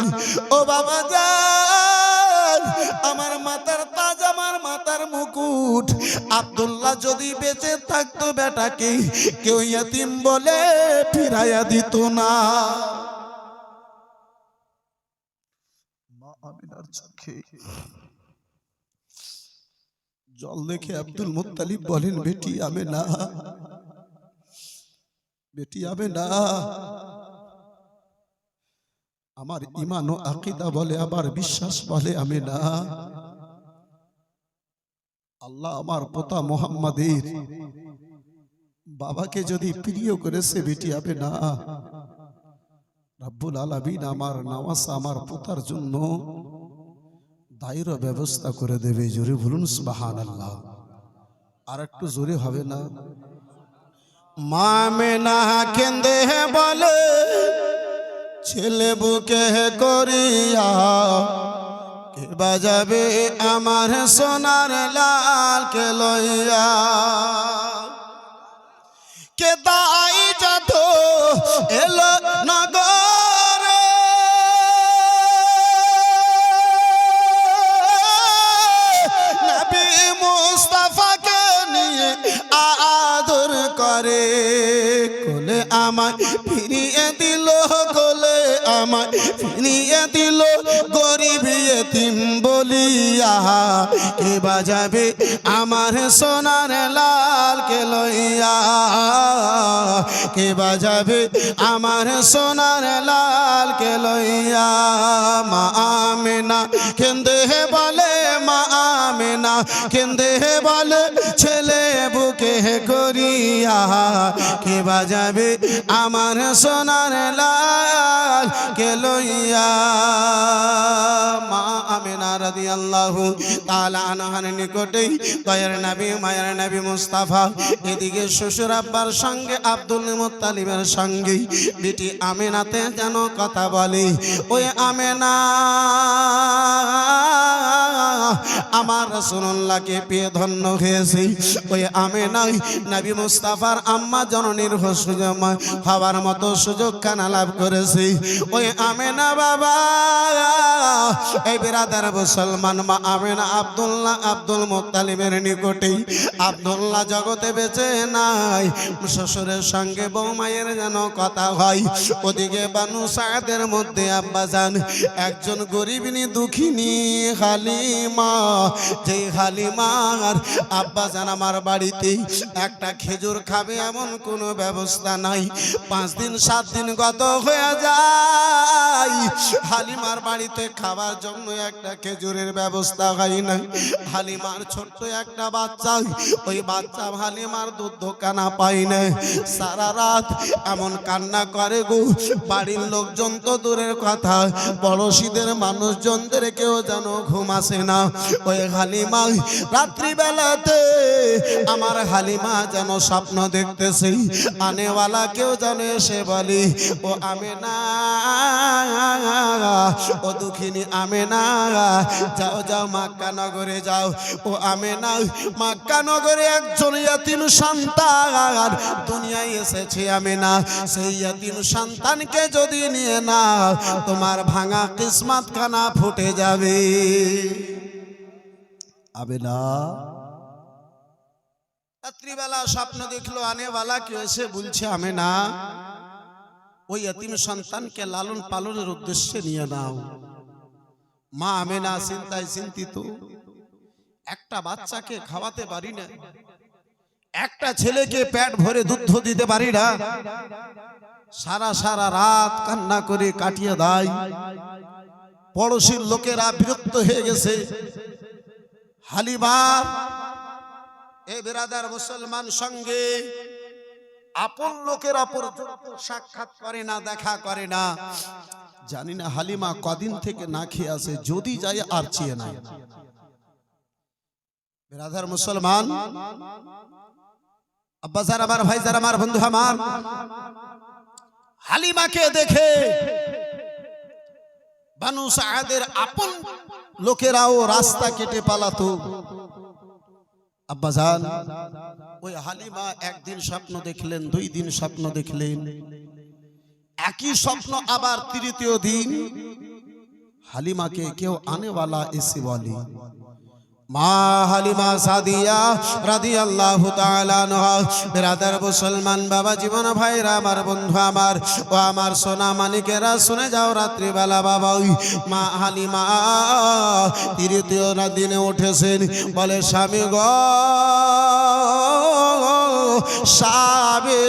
ও বাবা যান, আমার মাথার তাজ, আমার মাথার মুকুট, আব্দুল্লাহ যদি বেঁচে থাকতো বেটাকে কেউ ইয়াতীম বলে ফিরাইয়া দিত না। মা আমিনার চোখে জল দেখে আব্দুল মুত্তালিব বলেন, বেটি আমিনা, বেটি আমিনা, আমার ঈমান ও আকীদা বলে, আবার বিশ্বাস বলে আমিনা, আল্লাহ আমার পোতা মুহাম্মাদের বাবাকে যদি প্রিয় করেছে বেটি আমিনা, রব্বুল আলামিন আমার নওয়াসা আমার পোতার জন্য দায়ের ব্যবস্থা করে দেবে। জোরে বলুন সুবহানাল্লাহ। আর একটু জোরে হবে না? মা আমিনা কেঁদে বলে, ছেলে বুকে করিয়া কে বাজাবে আমার সোনার লালকে লইয়া, কে দাই যত এলো নগরে, নবী মুস্তাফাকে নিয়ে আদর করে, কোলে আমায় ফিরিয়ে দিল, কোলে আমায় ফিরিয়ে দিল, গরিব ইয়েতিম বলিয়া কে বাজাবে আমার সোনার লালকে লইয়া, কে বাজাবে আমার সোনার লালকে লইয়া। মা আমিনা কেঁদে বলে, মা আমিনা কেঁদে বলে, ছেলে বুকে করিয়া কে বাজাবে আমার সোনার লালকে লইয়া। মা আমিনা রাদিয়াল্লাহু তাআলা আনহার নিকটেই দয়ার নবী মায়ের নবী মুস্তাফা, এদিকে শ্বশুর আব্বার সঙ্গে আব্দুল মুত্তালিবের সঙ্গে বেটি আমিনাতে যেন কথা বলে। ওই আমিনা আমার রাসূলুল্লাহকে পেয়ে ধন্য হয়েছে। ওই আমিনা নবী মুস্তাফার আম্মা জননীর হওয়ার মতো সুযোগ কানা লাভ করেছে। ওই আমিনা বাবা, এই বিরাদার মুসলমান মা আমিনা আব্দুল মুত্তালিবের নিকটেই, আব্দুল্লাহ জগতে বেঁচে নাই, শ্বশুরের সঙ্গে বৌমায়ের যেন কথা হয়। ওদিকে বানু সাদের মধ্যে আব্বা যান একজন গরিবিনী দুঃখিনী হালিমা, যে হালিমার আব্বা যান আমার বাড়িতে একটা খেজুর খাবে এমন কোনো ব্যবস্থা নাই। 5 দিন 7 দিন গত হয়ে যায়, হালিমার বাড়িতে খাবার জন্য একটা খেজুরের ব্যবস্থা হয় না। হালিমার ছোট্ট একটা বাচ্চা, ওই বাচ্চা হালিমার দুধ দোকানা পাই না, সারা রাত এমন কান্না করে গো, বাড়ির লোকজন তো দূরের কথা, পড়োশীদের মানুষজনদের কেউ যেন ঘুম আসে না। ওই হালিমা রাত্রিবেলাতে আমার হালিমা যেন স্বপ্ন দেখতেছে, আনেওয়ালা কেউ যেন এসে বলি, ও আমিনা, ও দুঃখিনী আমিনা, যাও যাও মক্কা নগরে যাও। ও আমিনা, মক্কা নগরে একজন ইয়াতীম সন্তান দুনিয়ায় এসেছে আমিনা, সেই ইয়াতীম সন্তানকে যদি নিয়ে নাও তোমার ভাঙা কিসমত খানা ফুটে যাবে। আমিনা রাত্রিবেলা স্বপ্ন দেখলো আনেওয়ালা কেউ এসে বলছে আমি না ওই এতিম সন্তানকে লালন পালনের উদ্দেশ্যে নিয়ে নাও। মা আমেনা চিন্তায় চিন্তিত, একটা বাচ্চাকে খাওয়াতে পারি না, একটা ছেলেকে পেট ভরে দুধ দিতে পারি না, সারা সারা রাত কান্না করে কাটিয়ে দেয়। পড়োশির লোকেরা বিরক্ত হয়ে গেছে। হালিমা এ বেরাদার মুসলমান সঙ্গে আপন লোকেরা পর্যন্ত সাক্ষাৎ করে না, দেখা করে না। জানি না হালিমা কদিন থেকে না খেয়ে আছে, যদি যায় আর চেয়ে নাই। বেরাদার মুসলমান, আব্বা যারা আমার, ভাই যারা আমার, বন্ধু আমার, হালিমাকে দেখে বানু সাআদের আপন লোকেরাও রাস্তা কেটে পালাতো। আব্বাজান, ওই হালিমা একদিন স্বপ্ন দেখলেন, 2 দিন স্বপ্ন দেখলেন, একই স্বপ্ন আবার তৃতীয় দিন হালিমাকে কেউ আনেওয়ালা এসে বলে, মা হালিমা সাদিয়া রাদিয়াল্লাহু তাআলা আনহা। বিরাদার মুসলমান বাবা জীবন ভাইরা আমার, বন্ধু আমার, ও আমার সোনা মানিকেরা শুনে যাও, রাত্রিবেলা বাবা ওই মা হালিমা তৃতীয় দিনে উঠেছেন। বলে স্বামী গো, স্বামী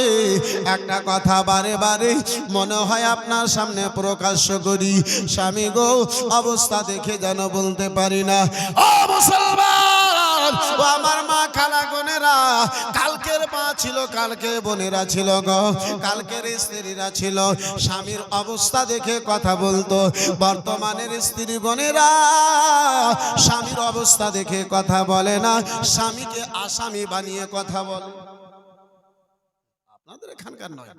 একটা কথা বারে বারে মনে হয় আপনার সামনে প্রকাশ করি। স্বামী গো, অবস্থা দেখে যেন বলতে পারি না। ও মুসলমান, ও আমার মা খালা বোনেরা, কালকের মা ছিল, কালকে বোনেরা ছিল গো, কালকের স্ত্রীরা ছিল, স্বামীর অবস্থা দেখে কথা বলতো। বর্তমানের স্ত্রী বোনেরা স্বামীর অবস্থা দেখে কথা বলে না, স্বামীকে আসামি বানিয়ে কথা বলে। আপনাদের এখানকার নয়,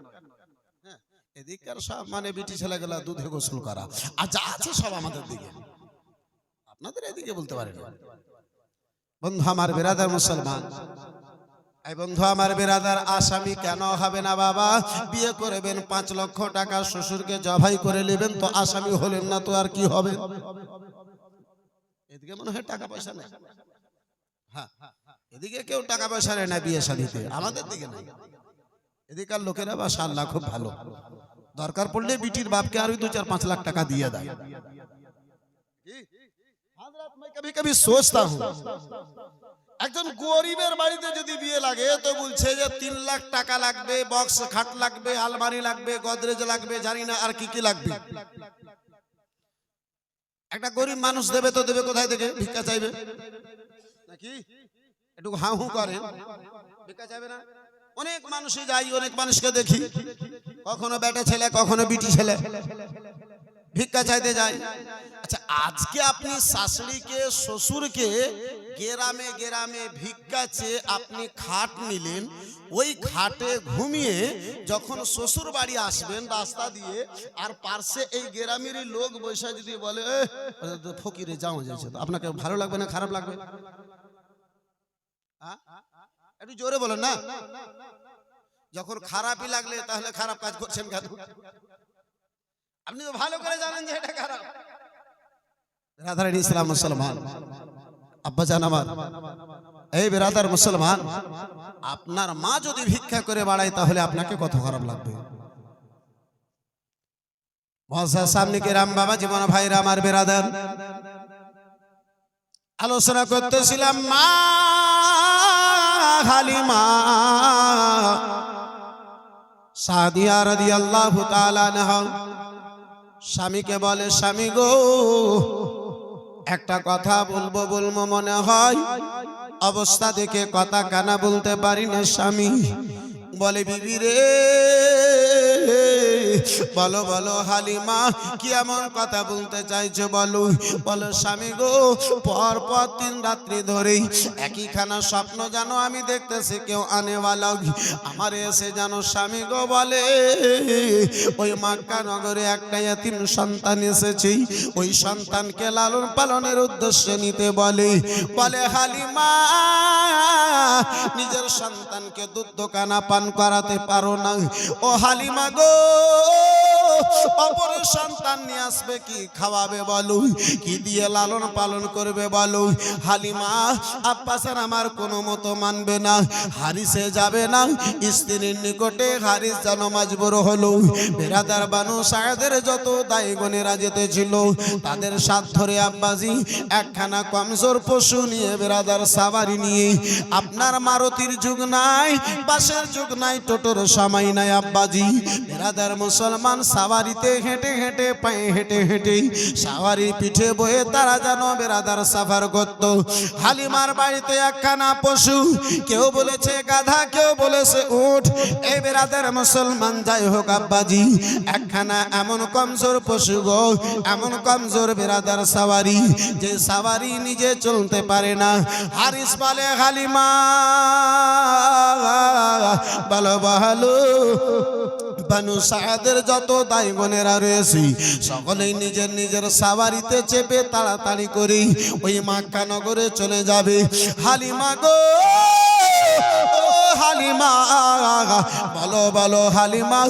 এদিককার সব মানে বিটি ছেলেগুলা দুধে গোসল করা, আর যা আছে সব আমাদের দিকে, আপনাদের এদিকে বলতে পারেন। বন্ধু আমার বিরাদার মুসলমান, এই বন্ধু আমার বিরাদার, আসামি কেন হবে না বাবা? বিয়ে করবেন, 5 লক্ষ টাকা শ্বশুরকে জবাই করে নেবেন, তো আসামি হলেন না তো আর কি হবে? এদিকে মনে হয় টাকা পয়সা নেই। হ্যাঁ, এদিকে কেউ টাকা পয়সা নেয় না বিয়ে শাদীতে, আমাদের দিকে নাই। এদিকার লোকেরা মাশাআল্লাহ খুব ভালো, দরকার পড়লে বিটির বাপকে আরো 2-4-5 লাখ টাকা দিয়ে দেয়। কবি কবি সোচতা হুঁ, একজন গরিবের বাড়িতে যদি বিয়ে লাগে তো বলছে যে 3 লাখ টাকা লাগবে, বক্স খাট লাগবে, আলমারি লাগবে, গদরেজ লাগবে, জানি না আর কি কি লাগবে। একটা গরিব মানুষ দেবে তো দেবে কোথায় থেকে? ভিক্ষা চাইবে নাকি? একটু হাঁ হু করে, ভিক্ষা চাইবে না? অনেক মানুষই যাই, অনেক মানুষকে দেখি, কখনো বেটা ছেলে, কখনো বিটি ছেলে ভিক্ষা চাইতে যায়। আচ্ছা, আজকে আপনি শাশুড়িকে, শ্বশুরকে গ্রামে গ্রামে ভিক্ষা চেয়ে আপনি খাট নিলেন, ওই খাটে ঘুমিয়ে যখন শ্বশুর বাড়ি আসবেন রাস্তা দিয়ে, আর পার্শ্বে এই গ্রামের লোক বসে যদি বলে ফকিরে যাওয়া যাচ্ছে, তো আপনাকে ভালো লাগবে না খারাপ লাগবে? একটু জোরে বলেন না। যখন খারাপই লাগলে তাহলে খারাপ কাজ করছেন কেন? আপনি তো ভালো করে জানেন যে এটা খারাপ। বেরাদার ইসলাম মুসলমান, আব্বা জান আমার, এই বেরাদার মুসলমান, আপনার মা যদি ভিক্ষা করে বাড়ায় তাহলে আপনাকে কত খারাপ লাগবে? মহাশয় সামনে কে রাম বাবা জীবন ভাইরা আমার বেরাদার, আলোচনা করতেছিলাম মা হালিমা সাদিয়া রাদিয়াল্লাহু তাআলা আনহা স্বামীকে বলে, স্বামী গো, একটা কথা বলবো বলবো মনে হয়, অবস্থা দেখে কথা কানা বলতে পারি না। স্বামী বলে, বিবি রে, বলো বলো হালিমা, কি এমন কথা বলতে চাইছো বলো? বলো স্বামী গো, পর 3 রাত্রি ধরেই একই খানা স্বপ্ন জানো আমি দেখতেছি, কেউ আনেওয়ালা আমার এসে জানো স্বামী গো বলে, ওই মক্কা নগরে একটা এতিম সন্তান এসেছে, ওই সন্তানকে লালন পালনের উদ্দেশ্যে নিতে বলে। বলে হালিমা, নিজের সন্তানকে দুধ কানা পান করাতে পারো না? ও হালিমা গো, অপরের সন্তান নিয়ে আসবে, কি খাওয়াবে বলো, কি দিয়ে লালন পালন করবে বলো। হালিমা আব্বাসার আমার কোনো মতো মানবে না, হারিসে যাবে না। স্ত্রীর নিকটে হারিস যেন মাজবুর হলো। বেরাদার বানু সায়েদের যত দাই বোনেরা যেতেছিল তাদের সাথ ধরে আব্বাজি একখানা কমজোর পশু নিয়ে বেরাদার সাবারি নিয়ে, আপনার মারুতির যুগ নাই, বাসের যুগ নাই, টোটোর সময় নাই আব্বাজি, বেরাদার মুসলমান সাওয়ারিতে হেঁটে হেঁটে পায়ে হেঁটে হেঁটে সাওয়ারি পিঠে বয়ে তারা যেন বেরাদার সাফার করত। হালিমার বাড়িতে একখানা পশু, কেউ বলেছে গাধা, কেউ বলেছে উট, এই বেরাদার মুসলমান যাই হোক আব্বাজি একখানা এমন কমজোর পশু গো, এমন কমজোর বেরাদার সাওয়ারি, যে সাওয়ারি নিজে চলতে পারে না। হারিস বলে হালিমা ভালো ভালো বানু সায়েদের যত দাই বোনেরা রয়েছে সকলেই নিজের নিজের সাওয়ারিতে চেপে তাড়াতাড়ি করে ওই মক্কা নগরে চলে যাবে। হালিমা গো, ও হালিমা বলো বলো হালিমা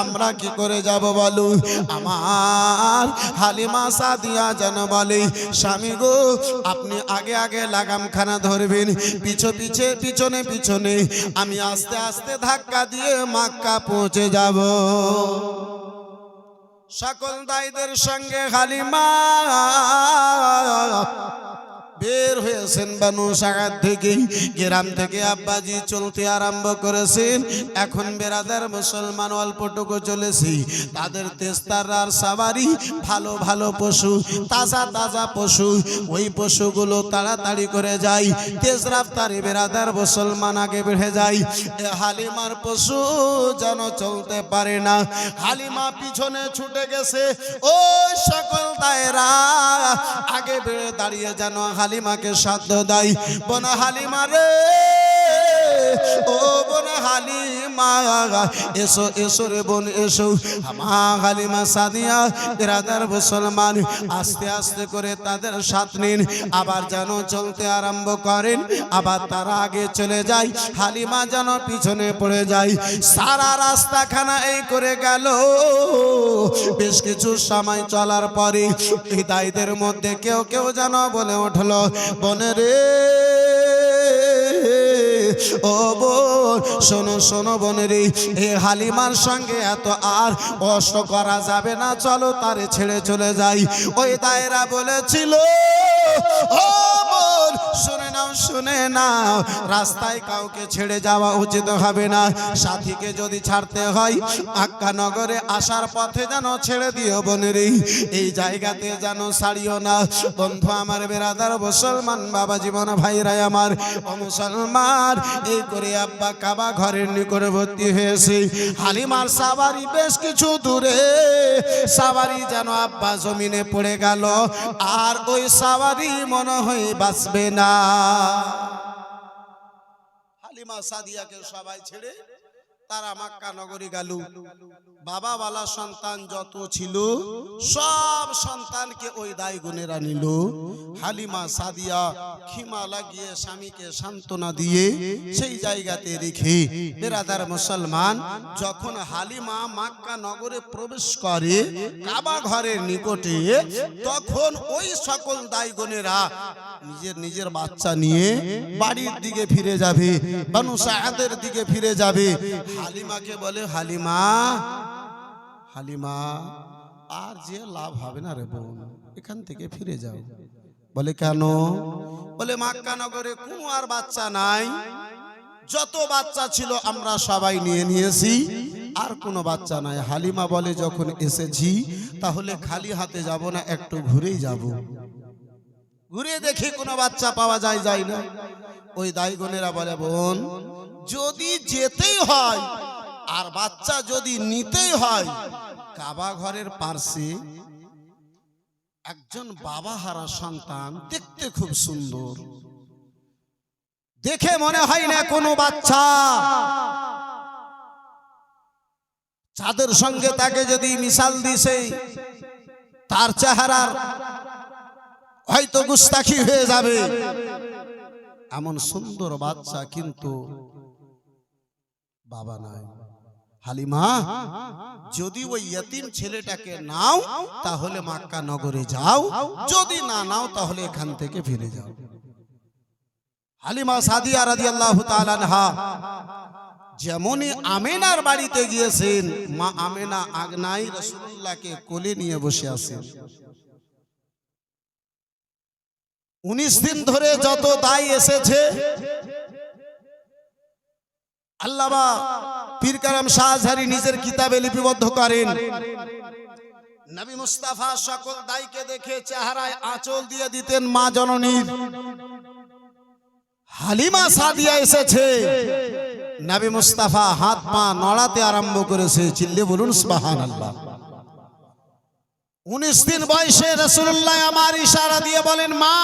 আমরা কি করে যাব বলো। আমার হালিমা সাদিয়া যেন বলে, স্বামী গো আপনি আগে আগে লাগামখানা ধরবেন, পিছনে পিছনে আমি আস্তে আস্তে ধাক্কা দিয়ে মক্কা পৌঁছে যাব। সকল দাইদের সঙ্গে হালিমা বের হয়েছেন বানু সায়েদ থেকে, গ্রাম থেকে আব্বাজি চলতে আরম্ভ করেছেন। এখন বেরাদার মুসলমান অল্পটুকু চলেছি, তাদের তেস্তারার সাওয়ারি ভালো ভালো পশু, তাজা তাজা পশু, ওই পশুগুলো তাড়াতাড়ি করে যায়, তেজ রাফতারি বেরাদার মুসলমান আগে বেড়ে যায়। হালিমার পশু যেন চলতে পারে না, হালিমা পিছনে ছুটে গেছে। ওই সকল দায়রা আগে বেড়ে দাঁড়িয়ে যেন হালিমাকে সাধ্য দেয়, বোন হালিমা রে, ও বোন হালিমা এসো এসো রে বোন এসো। আমার হালিমা সাদিয়া বেরাদার মুসলমান আস্তে আস্তে করে তাদের সাথ নিন, আবার যেন চলতে আরম্ভ করেন, আবার তারা আগে চলে যায়, হালিমা যেন পিছনে পড়ে যায়। সারা রাস্তাখানা এই করে গেল। বেশ কিছু সময় চলার পরে এই দাইদের মধ্যে কেউ কেউ যেন বলে উঠল, বনে রে, ও বোন শোনো শোনো বনে রে, এ হালিমার সঙ্গে এত আর কষ্ট করা যাবে না, চলো তারে ছেড়ে চলে যাই। ওই দায়রা বলেছিল, ও বোন শুনে নাও শুনে নাও, রাস্তায় কাউকে ছেড়ে যাওয়া উচিত হবে না, সাথীকে যদি ছাড়তে হয় মক্কা নগরে আসার পথে যেন ছেড়ে দিও বোনের, এই জায়গাতে যেন ছাড়িও না। বন্ধু আমার বেরাদার মুসলমান বাবা জীবন ভাইরা আমার ও মুসলমান, এই করে আব্বা কাবা ঘরের নিকটবর্তী হয়েছে। হালিমার সাওয়ারি বেশ কিছু দূরে, সাওয়ারি যেন আব্বা জমিনে পড়ে গেল, আর ওই সাওয়ারি মনে হয় বাঁচবে না। হালিমা সাদিয়াকে সবাই ছেড়ে তারা মক্কা নগরী গেল। বাবা ওয়ালা সন্তান যত ছিল সব সন্তানকে ওই দাই গুনেরা নিল। হালিমা সাদিয়া খিমা লাগিয়ে স্বামীকে সান্ত্বনা দিয়ে সেই জায়গাতে রেখে বেরাদার মুসলমান যখন হালিমা মক্কা নগরে প্রবেশ করে কাবা ঘরের নিকটে, তখন ওই সকল দাই গুনেরা নিজের নিজের বাচ্চা নিয়ে বাড়ির দিকে ফিরে যাবে, বানু সায়েদের দিকে ফিরে যাবে। হালিমাকে বলে, হালিমা হালিমা আর যে লাভ হবে না রে বোন, এখান থেকে ফিরে যাও। বলে কেন? বলে মক্কা নগরে কোনো আর বাচ্চা নাই, যত বাচ্চা ছিল আমরা সবাই নিয়ে নিয়েছি, আর কোনো বাচ্চা নাই। হালিমা বলে, যখন এসেছি তাহলে খালি হাতে যাব না, একটু ঘুরেই যাব, ঘুরে দেখি কোনো বাচ্চা পাওয়া যায় যায় না। ওই দাই বোনেরা বলে, বোন যদি যেতেই হয় আর বাচ্চা যদি নিতেই হয়, কাবা ঘরের পাশে একজন বাবা হারা সন্তান, দেখতে খুব সুন্দর, দেখে মনে হয় না কোনো বাচ্চা, চাঁদের সঙ্গে তাকে যদি মিশাল দিছে তার চেহারার হয়তো গুস্তাখি হয়ে যাবে, এমন সুন্দর বাচ্চা, কিন্তু বাবা নাই। হালিমা যদি ওই ইয়তিম ছেলেটাকে নাও তাহলে মক্কা নগরে যাও, যদি না নাও তাহলে এখান থেকে ফিরে যাও। হালিমা সাদিয়া রাদিয়াল্লাহু তাআলা আনহা যেমনই আমেনার বাড়িতে গিয়েছেন, মা আমেনা আগনাই রাসূলুল্লাহকে কোলে নিয়ে বসে আছেন। 19 দিন ধরে যত দায় এসেছে, আল্লামা পীর কারাম শাহ আজহারী নিজের কিতাবে লিপিবদ্ধ করেন, নবী মুস্তাফা সকল দায়কে দেখে চেহারায় আঁচল দিয়ে দিতেন মা জননীর। হালিমা সাদিয়া এসেছে, নবী মুস্তাফা হাত পা নড়াতে আরম্ভ করেছে। চিল্লে বলুন সুবহানাল্লাহ। 19 দিন বয়সে রাসূলুল্লাহ আমার ইশারা দিয়ে বলেন, মা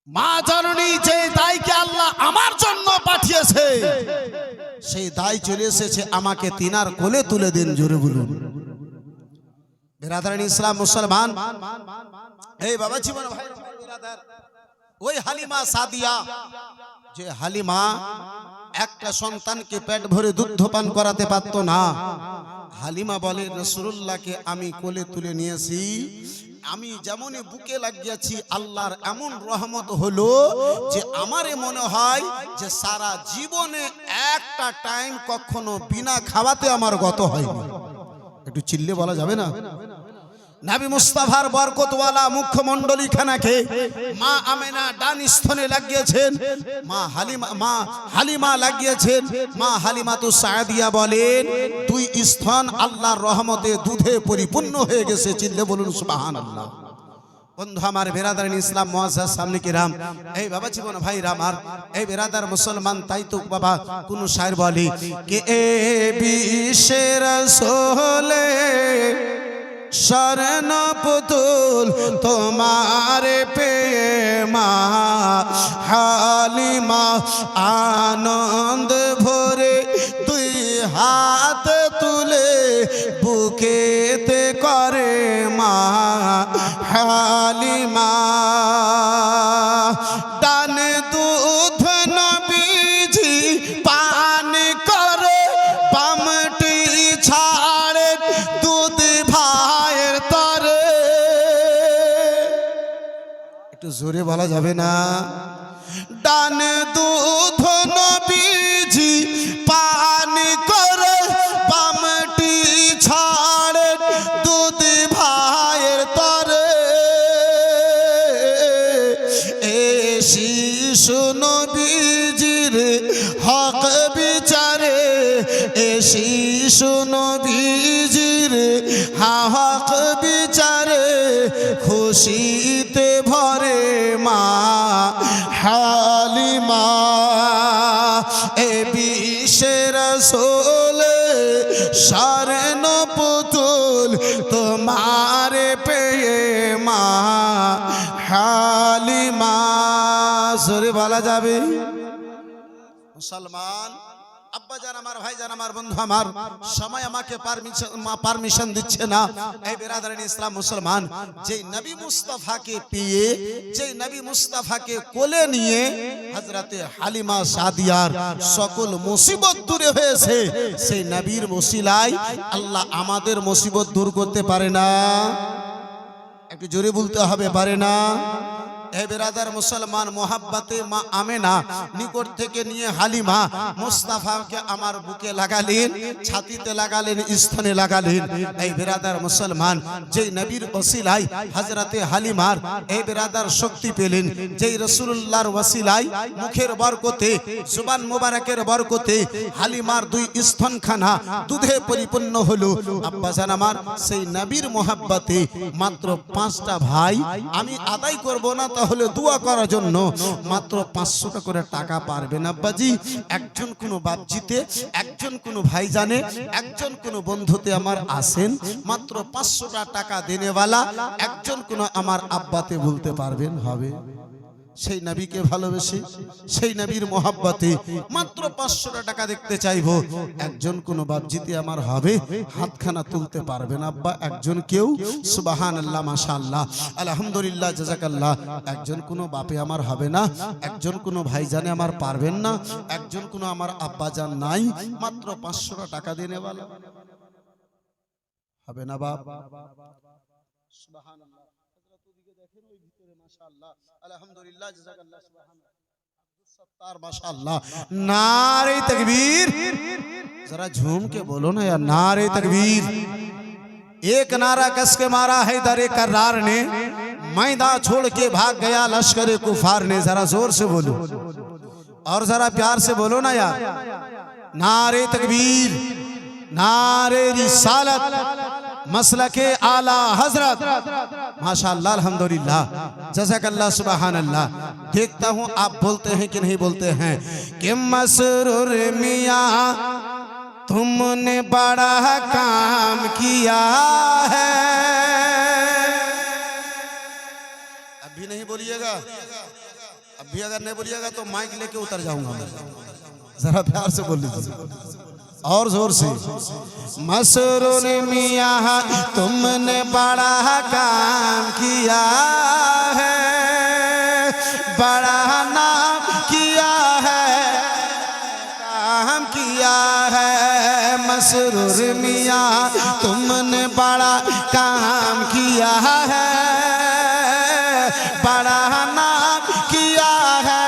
মা জননী যে দায়কে আল্লাহ আমার জন্য পাঠিয়েছে, সেই দায় চলে এসেছে, আমাকে তিনার কোলে তুলে দিন। জোরে বলুন। বিরাদারান ইসলাম মুসলমান, এই বাবা জীবন ভাই বিরাদার, ওই হালিমা সাদিয়া, যে হালিমা একটা সন্তানকে পেট ভরে দুধ পান করাতে পারতো না, হালিমা বলে রাসূলুল্লাহকে আমি কোলে তুলে নিয়েছি, আমি যেমনই বুকে লাগিয়েছি আল্লাহর এমন রহমত হলো যে আমারে মনে হয় যে সারা জীবনে একটা টাইম কখনো বিনা খাওয়াতে আমার গত হয়নি। একটু চিল্লে বলা যাবে না? নবী মুস্তাফার বরকতওয়ালা মুখমণ্ডলী খানাকে মা আমেনা ডান স্তনে লাগিয়েছেন, মা হালিমা লাগিয়েছেন। মা হালিমাতু সাদিয়া বলেন, দুই স্তন আল্লাহর রহমতে দুধে পরিপূর্ণ হয়ে গেছে। চিল্লে বলুন সুবহানাল্লাহ। বন্ধু আমার, বিরাদারান ইসলাম মুআজ্জাজ সামনে কিরাম, এই বাবা জীবন ভাইরা আমার, এই বিরাদার মুসলমান, তাই তো বাবা কোন শায়ের বলে কে এ বিশ্বের রাসূলে শরণ পুতুল তোমার প্রেমা, হালিমা আনন্দ ভরে দুই হাত তুলে বুকেতে করে মা হালিমা। ডান দুধ নবীজি পান করে, বামটি ছাড়ে দুধ ভাইয়ের তরে। একটু জোরে বলা যাবে না? ডান দুধ নবীজি পান করে, বামটি ছাড়ে দুধ ভাইয়ের তরে। এ শিশু নবীজির হক বিচারে, এ শিশু নবীজির হক বিচারে, খুশিতে ভরে মা হালিমা। এ বিশ্বের রাসূলে শরণ পুতুল তোমার পেয়ে মা হালিমা। জোরে বলা যাবে? মুসলমান আব্বাজান আমার, ভাইজান আমার, বন্ধু আমার, সময় আমাকে পারমিশন দিচ্ছে না। এই বিরাদারান ইসলাম মুসলমান, যে নবী মুস্তাফাকে পেয়ে, যে নবী মুস্তাফাকে কোলে নিয়ে হযরতে হালিমা সাদিয়ার সকল মুসিবত দূরে হয়েছে, সেই নবীর ওসিলায় আল্লাহ আমাদের মুসিবত দূর করতে পারে না? একটু জোরে বলতে হবে, পারে না? হে বিরাদার মুসলমান, মোহাব্বতে মা আমেনা নিকট থেকে নিয়ে হালিমা মুস্তাফাকে আমার বুকে লাগালেন, ছাতিতে লাগালেন, স্তনে লাগালেন। এই বিরাদার মুসলমান, যেই নবীর ওসিলায় হযরতে হালিমার এই বিরাদার শক্তি পেলেন, যেই রাসূলুল্লাহর ওসিলায় মুখের বরকতে, জুবান মুবারকের বরকতে হালিমার দুই স্তনখানা দুধে পরিপূর্ণ হলো। আব্বাজান আমার, সেই নবীর মোহাব্বতে মাত্র 5টা ভাই, আমি আদায় করব না তাহলে দোয়া করার জন্য মাত্র 500 করে টাকা পারবেন আব্বাজি। একজন কোন বাপজিতে, একজন কোন ভাই জানে, একজন কোন বন্ধুতে আমার আসেন, মাত্র 500 টাকা দেনেওয়ালা একজন কোন আমার আব্বাতে বলতে পারবেন? হবে? সেই নবীকে ভালোবেসে সেই নবীর মোহাব্বতে মাত্র 500 টাকা দেখতে চাইবো। একজন কোন বাপ জিতে আমার হবে, হাতখানা তুলতে পারবেন আব্বা? একজন কেউ? সুবহানাল্লাহ, মাশাআল্লাহ, আলহামদুলিল্লাহ, জাযাকাল্লাহ। একজন কোন বাপে আমার হবে না? একজন কোন ভাইজানে আমার পারবেন না? একজন কোন আমার আব্বাজান নাই? মাত্র 500 টাকা দেনে वाला হবে না বাপ? সুবহানাল্লাহ। হযরত ওদিকে দেখেন, ওই ভিতরে মাশাআল্লাহ, আলহামদুলিল্লাহ, জাযাকাল্লাহ, সুবহানাল্লাহ, আব্দুল সত্তার, মাশাআল্লাহ। नारे तकबीर, जरा झूम के बोलो ना यार, नारे तकबीर। एक नारा कस के मारा है दरे करार ने, मैदान छोड़ के भाग गया लश्कर कुफार ने। जरा जोर से बोलो और जरा प्यार से बोलो ना यार, नारे तकबीर, नारे रिसालत, मसलके आला हजरत, माशाअल्लाह, अल्हम्दुलिल्लाह, जज़ाकल्लाह, सुबहानल्लाह। देखता हूँ आप बोलते हैं कि नहीं बोलते हैं कि मसरूर मियाँ तुमने बड़ा काम किया है। अभी नहीं बोलिएगा, अभी अगर नहीं बोलिएगा तो माइक लेके उतर जाऊंगा मैं। जरा प्यार से बोल लीजिए और जोर से। मसरूर मियाँ तुमने बड़ा काम किया है, बड़ा नाम किया है, काम किया है। मसरूर मियाँ तुमने बड़ा काम किया है, बड़ा नाम किया है,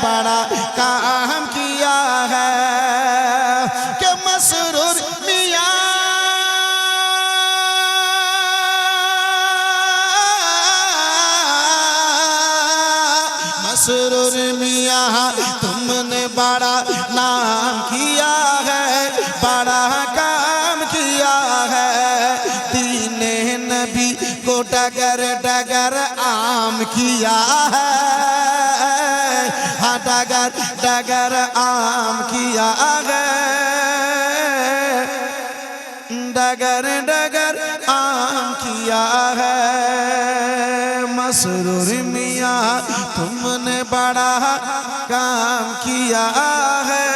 बड़ा काम किया है। कि मसरूर मियाँ मसरूर मियाँ तुमने बड़ा नाम किया है, बड़ा काम किया है। दीने नबी को डगर डगर आम किया है, हाँ डगर डगर आम किया है, डगर डगर आम किया है। मसरूर मियाँ तुमने बड़ा काम किया है,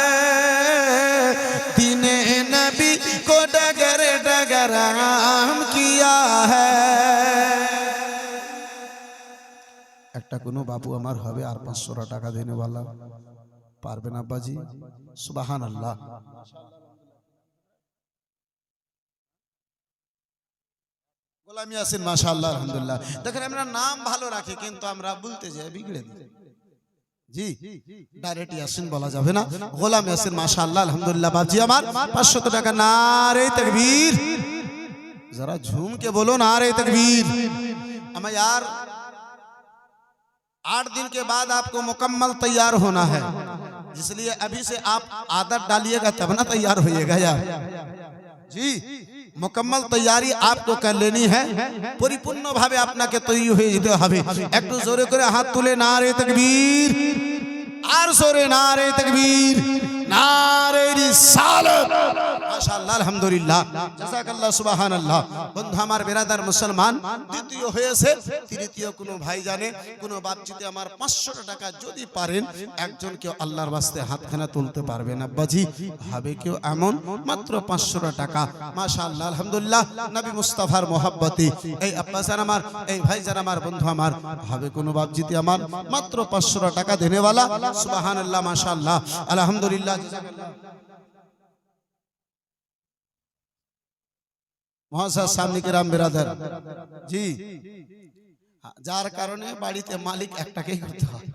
दीने नबी को डगर डगर आम किया है। একটা কোনো বাবু আমার হবে আর 500 টাকা দেনে वाला পারবেন আব্বাজি? সুবহানাল্লাহ। গোলাম ইয়াসিন, মাশাআল্লাহ, আলহামদুলিল্লাহ। দেখেন আমরা নাম ভালো রাখি কিন্তু আমরা বলতে যাই বিগড়ে দিই। জি, ডাইরেক্ট ইয়াসিন বলা যাবে না। গোলাম ইয়াসিন, মাশাআল্লাহ, আলহামদুলিল্লাহ। বাবজি আমার 500 টাকা। नारे तकबीर, जरा झूम के बोलो नारे तकबीर। हमें यार 8 दिन के बाद आपको मुकम्मल तैयार होना है, इसलिए अभी से आप आदत डालिएगा तब ना तैयार होइएगा यार। जी, मुकम्मल तैयारी आपको कर लेनी है, परिपूर्ण भावे আপনাকে তৈরি হয়ে যেতে হবে। একটু জোরে করে হাত তুলে নারে তাকবীর, আর জোরে নারে তাকবীর, নারে রিসালাত, মাশাআল্লাহ, আলহামদুলিল্লাহ, জাযাকাল্লাহ, সুবহানাল্লাহ। বন্ধু আমার বেরাদার মুসলমান, দ্বিতীয় হয়েছে তৃতীয় কোনো ভাই জানে কোনো বাপ যদি আমার 500 টাকা যদি পারেন, একজন কেউ আল্লাহর ওয়াস্তে হাতখানা তুলতে পারবেন আব্বাজি? হবে কেউ এমন? মাত্র 500 টাকা, মাশাআল্লাহ, আলহামদুলিল্লাহ, নবী মুস্তাফার মোহাব্বতে এই আব্বাজান আমার, এই ভাইজান আমার, বন্ধু আমার, হবে কোনো বাপ যদি আমার মাত্র 500 টাকা দেনে वाला? সুবহানাল্লাহ, মাশাআল্লাহ, আলহামদুলিল্লাহ, মহাশয় সামনে কিরাম বিরাদার। জি, যার কারণে বাড়িতে মালিক একটাকেই করতে হয়।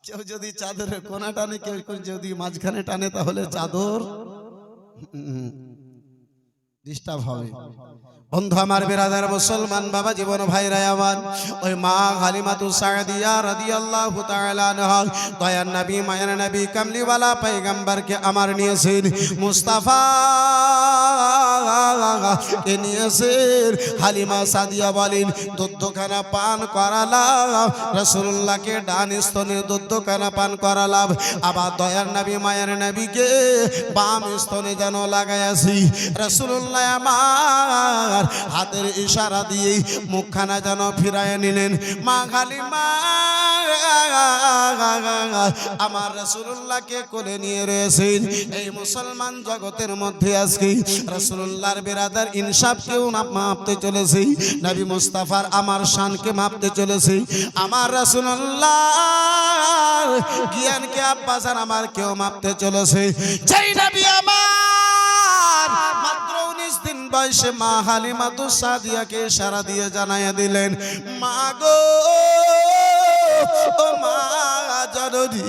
কেউ যদি চাদরের কোনা টানে, কেউ যদি মাঝখানে টানে, তাহলে চাদর ডিস্টার্ব হবে। বন্ধু আমার বেরাদার মুসলমান বাবা জীবন ভাইরা আমার, ওই মা হালিমাতু সাদিয়া রাদিয়াল্লাহু তাআলা আনহা দয়ার নবী মায়ের নবী কামলিওয়ালা পয়গম্বরকে আমার নিয়েছেন, মুস্তাফা কে নিয়েছেন। হালিমা সাদিয়া বলেন দুধখানা পান করালাম, রাসূলুল্লাহকে ডান স্তনে দুধখানা পান করালাম, আবার দয়ার নবী মায়ের নবীকে বাম স্তনে যেন লাগাইয়াছি। রাসূলুল্লাহ রাসূলুল্লাহ আমার হাতের ইশারা দিয়ে মুখখানা যেন ফিরায় নিলেন। মা হালিমা আমার রাসূলুল্লাহকে কোলে নিয়ে রয়েছেন। এই মুসলমান জগতের মধ্যে আজকে রাসূলুল্লাহর বিরাদার ইনসাফকেও মাপতে চলেছে, নবী মুস্তাফার আমার শানকে মাপতে চলেছে। আমার রাসূলুল্লাহ জ্ঞানকে আব্বাসান আমার কেউ মাপতে চলেছে। যেই নবী আমার মাত্র 19 দিন বয়সে মা হালিমাতুস সাদিয়াকে ইশারা দিয়ে জানাইয়া দিলেন, মা গো ও মা জননী,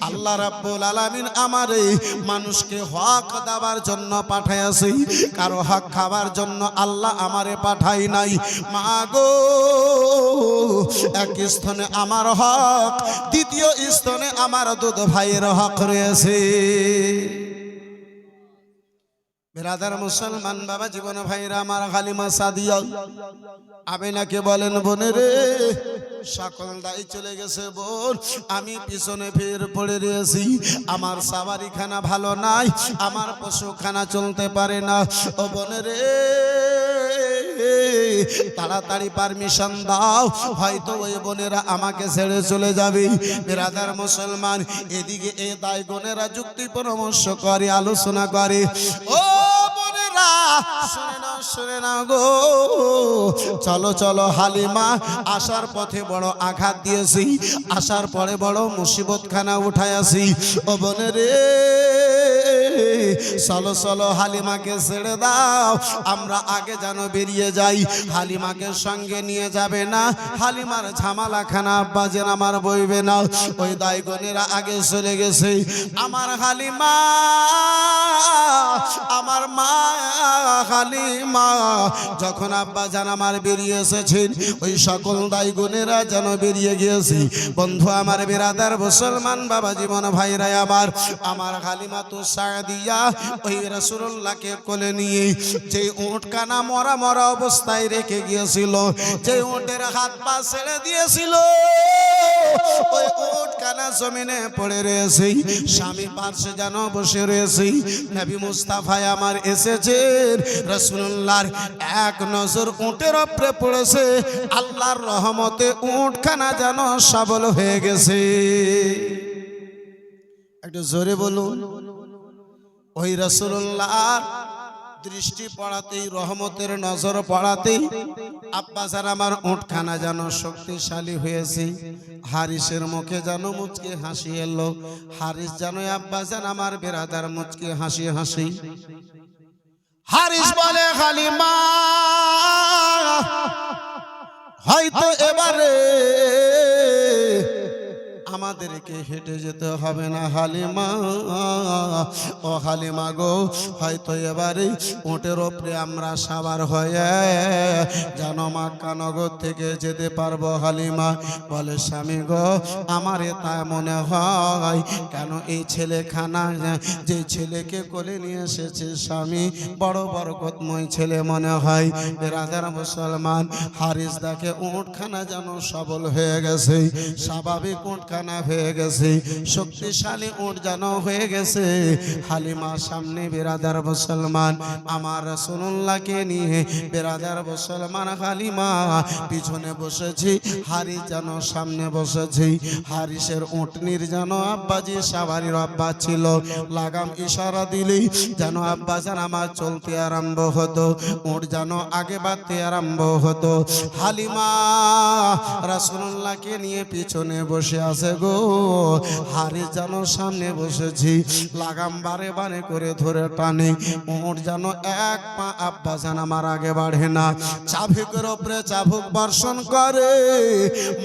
আল্লাহ রাব্বুল আলামিন আমারে মানুষকে হক দেওয়ার জন্য পাঠাইয়াছে, কারো হক খাবার জন্য আল্লাহ আমারে পাঠাই নাই। মা গো এক স্থানে আমার হক, দ্বিতীয় স্থানে আমার দুধ ভাইয়ের হক রয়েছে। বিরাদার মুসলমান বাবা জীবন ভাইরা আমার হালিমা সাদিয়া আমিনাকে বলেন, বোনে রে সকল দাই চলে গেছে বোন, আমি পিছনে ফের পড়ে রয়েছি, আমার সাবারি খানা ভালো নাই, আমার পশু খানা চলতে পারে না। ও বোনে রে তাড়াতাড়ি পারমিশন দাও, হয়তো ওই বোনেরা আমাকে ছেড়ে চলে যাবে। বিরাদার মুসলমান এদিকে এই দায় বোনেরা যুক্তি পরামর্শ করে, আলোচনা করে। ও বোনেরা শুনে না গো, চলো চলো হালিমা আসার পথে বড় আঘাত দিয়েছি, আসার পরে বড় মুসিবত খানা উঠাইয়াছি। ও বোনে রে চলো চলো হালিমাকে ছেড়ে দাও, আমরা আগে যেন বেরিয়ে যাই। হালিমাকে সঙ্গে নিয়ে যাবে না, হালিমার ঝামেলা খানা আব্বা যেন আমার বইবে না। ওই দায়গণেরা আগে চলে গেছে। আমার হালিমা আমার মা হালিমা যখন আব্বা জান আমার বেরিয়ে এসেছেন, ওই সকল দায়গণেরা যেন বেরিয়ে গিয়েছি। বন্ধু আমার বিরাদার মুসলমান বাবা জীবন ভাইরা আমার হালিমা তো সাদিয়া ওই রাসূলুল্লাহকে কোলে নিয়ে যে উট কানা মরা মরা অবস্থায় রেখে গিয়েছিল, যে উটের হাত পা ছেড়ে দিয়েছিল, ওই উট কানা জমিনে পড়ে রয়েছে, স্বামী পাশে যেন বসে রয়েছে। নবী মুস্তাফা আমার এসেছেন, রাসূলুল্লাহর এক নজর উটের উপরে পড়েছে, আল্লাহর রহমতে উটখানা যেন সবল হয়ে গেছে। একটু জোরে বলুন। ওই রাসূলুল্লাহ দৃষ্টি পড়াতেই, রহমতের নজর পড়াতেই আব্বাজান আমার উটখানা যেন শক্তিশালী হয়েছে। হারিসের মুখে যেন মুচকে হাসি এলো। হারিস যেন আব্বাজান আমার বিরাদার মুচকে হাসি হাসি। হারিস বলে, হালিমা হয়তো এবারে আমাদেরকে হেঁটে যেতে হবে না হালিমা। ও হালিমা গো, হয়তো এবারে উটের ওপরে আমরা সাবার হয়ে যেন মক্কা নগর থেকে যেতে পারবো। হালিমা বলে, স্বামী গো আমার তাই মনে হয়, কেন এই ছেলেখানা যে ছেলেকে কোলে নিয়ে এসেছে স্বামী বড় বরকতময় ছেলে মনে হয়। বিরাদার মুসলমান হারিস দেখে উটখানা যেন সবল হয়ে গেছে, স্বাভাবিক উটখানা হয়ে গেছে, শক্তিশালী উট যেন হয়ে গেছে। হালিমা সামনে, বিরাদার মুসলমান আমার রাসূলুল্লাহকে নিয়ে বিরাদার মুসলমান হালিমা পিছনে বসেছি, হারিস যেন সামনে বসেছি। হারিসের উটনির যেন আব্বাজি সাবারির আব্বা ছিল, লাগাম ইশারা দিলেই যেন আব্বা যেন আমার চলতে আরম্ভ হতো, উট যেন আগে বাড়তে আরম্ভ হতো। হালিমা রাসূলুল্লাহকে নিয়ে পিছনে বসে আছে গো, হারিস যেন সামনে বসেছি, লাগাম বারে বারে করে ধরে টানে, উট যেন এক পা আব্বা যেন আমার আগে বাড়ে না। চাবুকের উপরে চাবুক বর্ষণ করে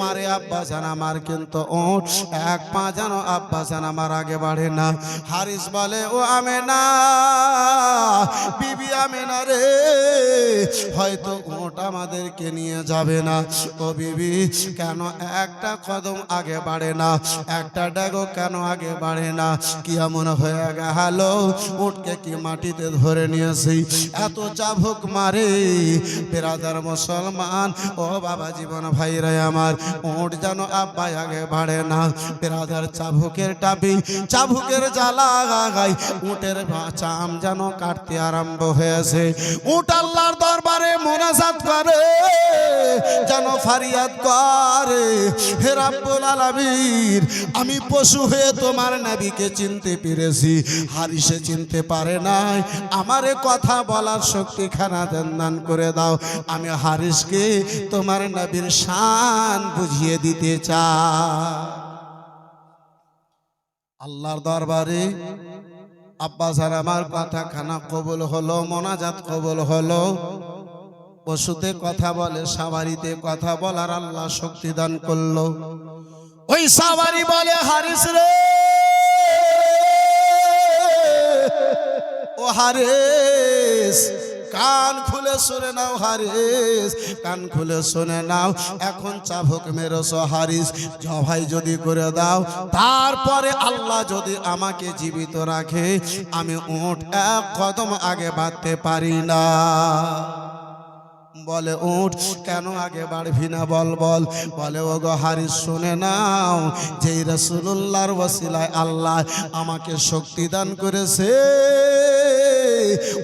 মারে আব্বা যেন আমার, কিন্তু উট এক পা যেন আব্বা যেন আমার আগে বাড়ে না। হারিস বলে, ও আমেনা, বিবি আমেনা রে, হয়তো উট আমাদেরকে নিয়ে যাবে না। ও বিবি কেন একটা কদম আগে বাড়ে না, একটা ডেগও কেন আগে বাড়ে না? কি এমন হয়ে গেল উটকে কি মাটিতে ধরে নিয়েছি? এত চাবুক মারে বেরাদার মুসলমান ও বাবা জীবন ভাইরা আমার, উট যেন আব্বাই আগে বাড়ে না। বেরাদার চাবুকের টাবি, চাবুকের জ্বালা গায়, উটের চাম যেন কাটতে আরম্ভ হয়েছে। উট আল্লাহর দরবারে মোনাজাত করে, যেন ফারিয়াদ করে, হে রাব্বুল আলামিন, আমি পশু হয়ে তোমার নবীকে চিনতে পেরেছি, হারিসে চিনতে পারে নাই, আমারে কথা বলার শক্তি খানা দান করে দাও। আমি হারিসকে তোমার নবীর শান বুঝিয়ে দিতে চাই। আল্লাহর দরবারে আব্বাস আর আমার কথা খানা কবুল হলো, মোনাজাত কবুল হলো। পশুতে কথা বলে, সাওয়ারিতে কথা বলার আল্লাহ শক্তি দান করলো। ওই সাওয়ারি বলে, হারিস রে, ও হারিস, কান খুলে শুনে নাও হারিস, কান খুলে শুনে নাও। এখন চাবুক মেরেছো হারিস, জবাই যদি করে দাও, তারপরে আল্লাহ যদি আমাকে জীবিত রাখে, আমি উট এক কদম আগে বাড়তে পারি না। বলে উঠ কেন আগে বাড়বি না? বল বল। বলে ও গো হারিস শুনে নাও, যেই রাসূলুল্লাহর ওসিলায় আল্লাহ আমাকে শক্তি দান করেছে,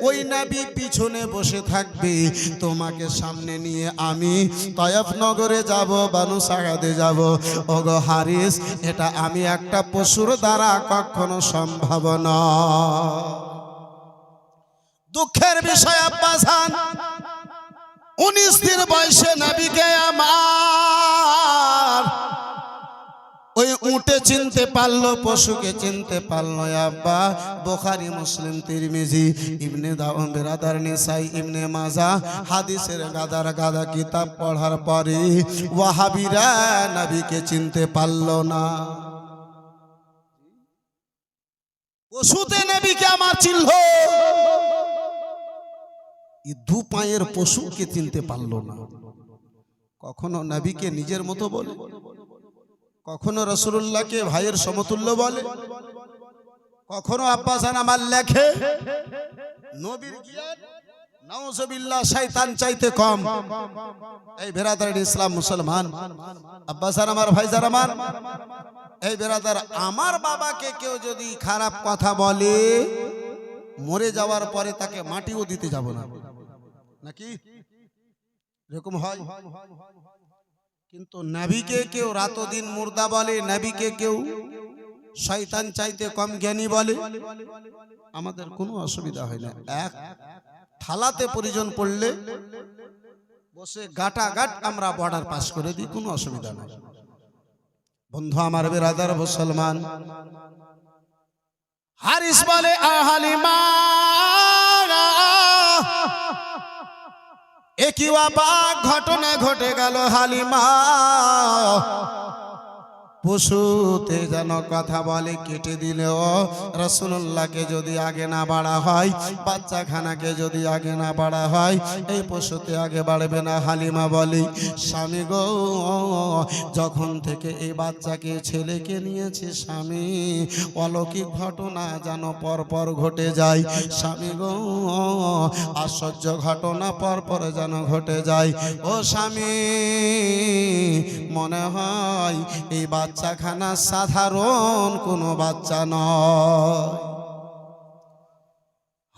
ওই নবী পিছনে বসে থাকবে, তোমাকে সামনে নিয়ে আমি তয়েফ নগরে যাব, বানু সাগাদে যাব। ও গো হারিস, এটা আমি একটা পশুর দ্বারা কখনো সম্ভব নয়। দুঃখের বিষয় আব্বাসান, 19 দিন বয়সে নবীকে আমার ওই উটে চিনতে পারলো, পশুকে চিনতে পারলো আব্বা। বুখারী, মুসলিম, তিরমিজি, ইবনে দাউদ, বেরাদার নিসাই, ইবনে মাজাহ হাদিসের গাদার গাদা কিতাব পড়ার পরে ওয়াহাবিরা নবীকে চিনতে পারলো না। পশুতে নবীকে আমার চিনলো, এই দু পায়ের পশুকে চিনতে পারলো না। কখনো নবীকে নিজের মতো বলে, কখনো রাসূলুল্লাহকে ভাইয়ের সমতুল্য বলে, কখনো আব্বাসান আমার লেখে নবীর জ্ঞান নাউজুবিল্লাহ শয়তান চাইতে কম। এই বেরাদার ইসলাম মুসলমান আব্বাসান আমার, ভাইজান আমার, এই বেরাদার আমার বাবাকে কেউ যদি খারাপ কথা বলে, মরে যাওয়ার পরে তাকে মাটিও দিতে যাব না, নাকি এরকম হয়? কিন্তু নবীকে কেউ রাত দিন মুর্দা বলে, নবীকে কেউ শয়তান চাইতে কম জ্ঞানী বলে, আমাদের কোনো অসুবিধা হয় না। এক থালাতে পরিজন পড়লে বসে গাটাগাট আমরা বর্ডার পাস করে দিই, কোনো অসুবিধা নাই। বন্ধু আমার, বেরাদার মুসলমান, হারিস বলে, হালিমা একই অবাক ঘটনা ঘটে গেল হালিমা। পশুতে যেন কথা বলে, কেটে দিলেও রাসূলুল্লাহকে যদি আগে না বাড়া হয়, বাচ্চাখানাকে যদি আগে না বাড়া হয়, এই পশুতে আগে বাড়বে না। হালিমা বলে, স্বামী গো, যখন থেকে এই বাচ্চাকে ছেলেকে নিয়েছে স্বামী, অলৌকিক ঘটনা যেন পরপর ঘটে যায়। স্বামী গো, আশ্চর্য ঘটনা পরপর যেন ঘটে যায়। ও স্বামী, মনে হয় এই বাচ্চাখানা সাধারণ কোনো বাচ্চা নয়।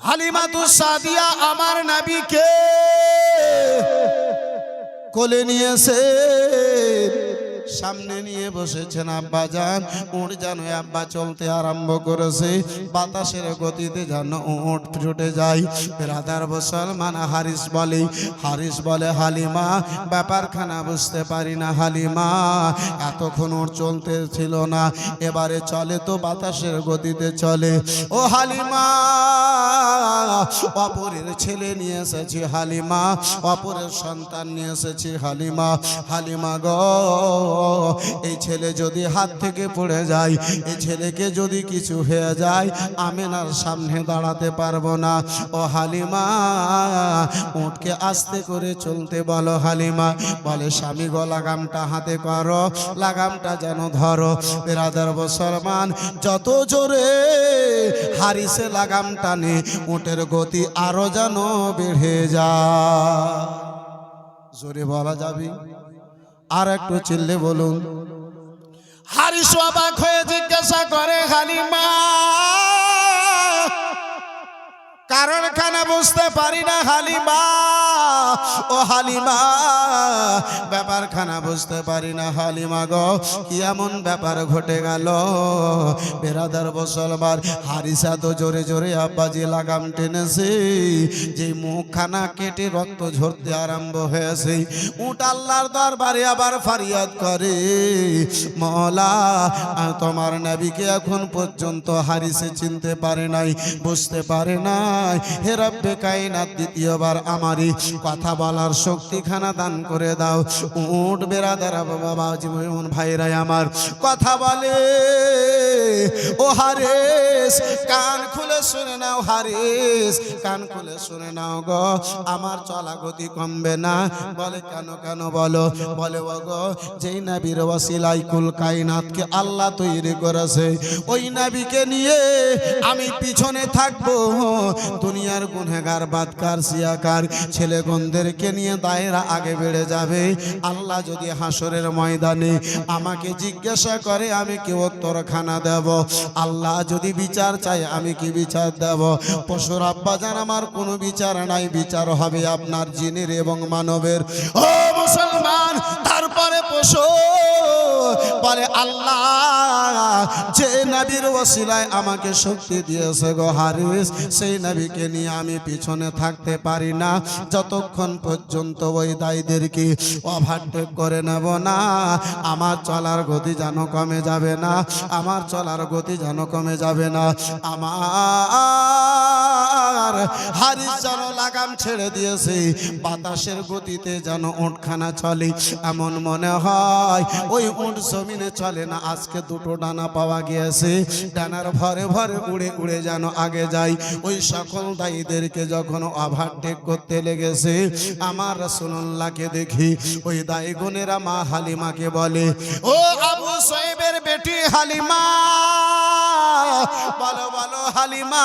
হালিমাতুস সাদিয়া আমার নবীকে কোলে নিয়েছে, সামনে নিয়ে বসেছেন আব্বাজান। উট যেন আব্বা চলতে আরম্ভ করেছে, বাতাসের গতিতে যেন উট ছুটে যায়। বেরাদার মুসলমান, হারিস বলে হালিমা, ব্যাপারখানা বুঝতে পারি না হালিমা, এতক্ষণ উট চলতে ছিল না, এবারে চলে তো বাতাসের গতিতে চলে। ও হালিমা, অপরের ছেলে নিয়ে এসেছি হালিমা, অপরের সন্তান নিয়ে এসেছি হালিমা। হালিমা গো, এই ছেলে যদি হাত থেকে পড়ে যায়, এই ছেলেকে যদি কিছু হয়ে যায়, আমেনার সামনে দাঁড়াতে পারবো না। ও হালিমা, উঠকে আস্তে করে চলতে বলো। হালিমা বলে, স্বামী গো লাগামটা হাতে করো, লাগামটা যেন ধরো। বেরাদার মুসলমান, যত জোরে হারিসে লাগাম টানে, উটের গতি আরো যেন বেড়ে যায়। জোরে বলা যাবে? আর একটু চিল্লে বলুন। হারিস অবাক হয়ে জিজ্ঞাসা করে, হালিমা কারণ কেন বুঝতে পারি না হালিমা, ও হালিমা ব্যাপার খানা বুঝতে পারি না হালিমা গো, কি এমন ব্যাপার ঘটে গেল? বেরাদার মুসলমান, হারিসা তো জোরে জোরে আব্বাজি লাগাম টেনেছে, যে মুখখানা কেটে রক্ত ঝরতে আরম্ভ হয়েছে। উট আল্লাহর দরবারে আবার ফারিয়াদ করে, মওলা তোমার নবীকে এখন পর্যন্ত হারিসে চিনতে পারে নাই, বুঝতে পারে নাই। হে রব্বে কায়নাত, দ্বিতীয়বার আমারই কথা বলার শক্তিখানা দান করে দাও। উট বেরাদার বাবা জীবন ভাইরা আমার কথা বলে, ও হারিস কান খুলে শুনে নাও, হারিস কান খুলে শুনে নাও গো, আমার চলা গতি কমবে না। বলে কেন? কেন বলো? বলে ও গো, যেই নবীর ওসিলায় কুল কায়নাতকে আল্লাহ তৈরি করেছে, ওই নবীকে নিয়ে আমি পিছনে থাকবো। দুনিয়ার গুনহগার, বাদকার, সিয়াকার ছেলেগণদেরকে নিয়ে দায়রা আগে বেড়ে যাবে। আল্লাহ যদি হাসরের ময়দানে আমাকে জিজ্ঞাসা করে, আমি কি উত্তরখানা দেব? আল্লাহ যদি বিচার চায়, আমি কি বিচার দেব? পশুর আব্বাজান, আমার কোনো বিচার নাই, বিচার হবে আপনার জিনের এবং মানবের। ও মুসলমান, তারপরে পশু বলে, আল্লাহ যে নবীর ওসিলায় আমাকে শক্তি দিয়েছে গো হারিস, সেই নবীকে নিয়ে আমি পিছনে থাকতে পারি না, যতক্ষণ পর্যন্ত ওই দায়ীদেরকে ওভারটেক করে নেব না। আমার চলার গতি যেন কমে যাবে না, আমার চলার গতি যেন কমে যাবে না। আমার হারিস যেন লাগাম ছেড়ে দিয়েছে, বাতাসের গতিতে যেন উটখানা চলে, এমন মনে হয় ওই উট জমিনে চলে না। আজকে দুটো ডানা পাওয়া গিয়েছে, ডানার ভরে ভরে উড়ে উড়ে যেন আগে যায়। ওই সকল দায়ীদেরকে যখন ওভারটেক করতে লেগেছে, আমার রাসূলুল্লাহকে দেখি ওই দায়ীগণেরা মা হালিমাকে বলে, ও আবু সাইবের বেটি হালিমা, বলো বলো হালিমা,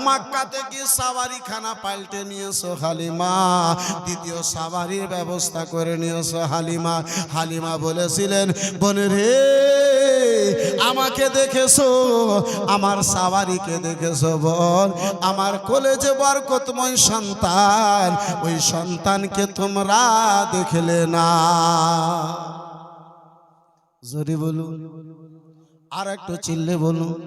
মক্কা থেকে সাওয়ারি খানা পাল্টে নিয়েছো হালিমা, দ্বিতীয় সাওয়ারির ব্যবস্থা করে নিয়েছো হালিমা। হালিমা বলেছিলেন, বোনে রে, আমাকে দেখেছো, আমার সাওয়ারিকে দেখেছো বল, আমার কলেজে বরকতময় সন্তান, ওই সন্তানকে তোমরা দেখলে না। জোরে বলুন, আর একটু চিল্লে বলুন।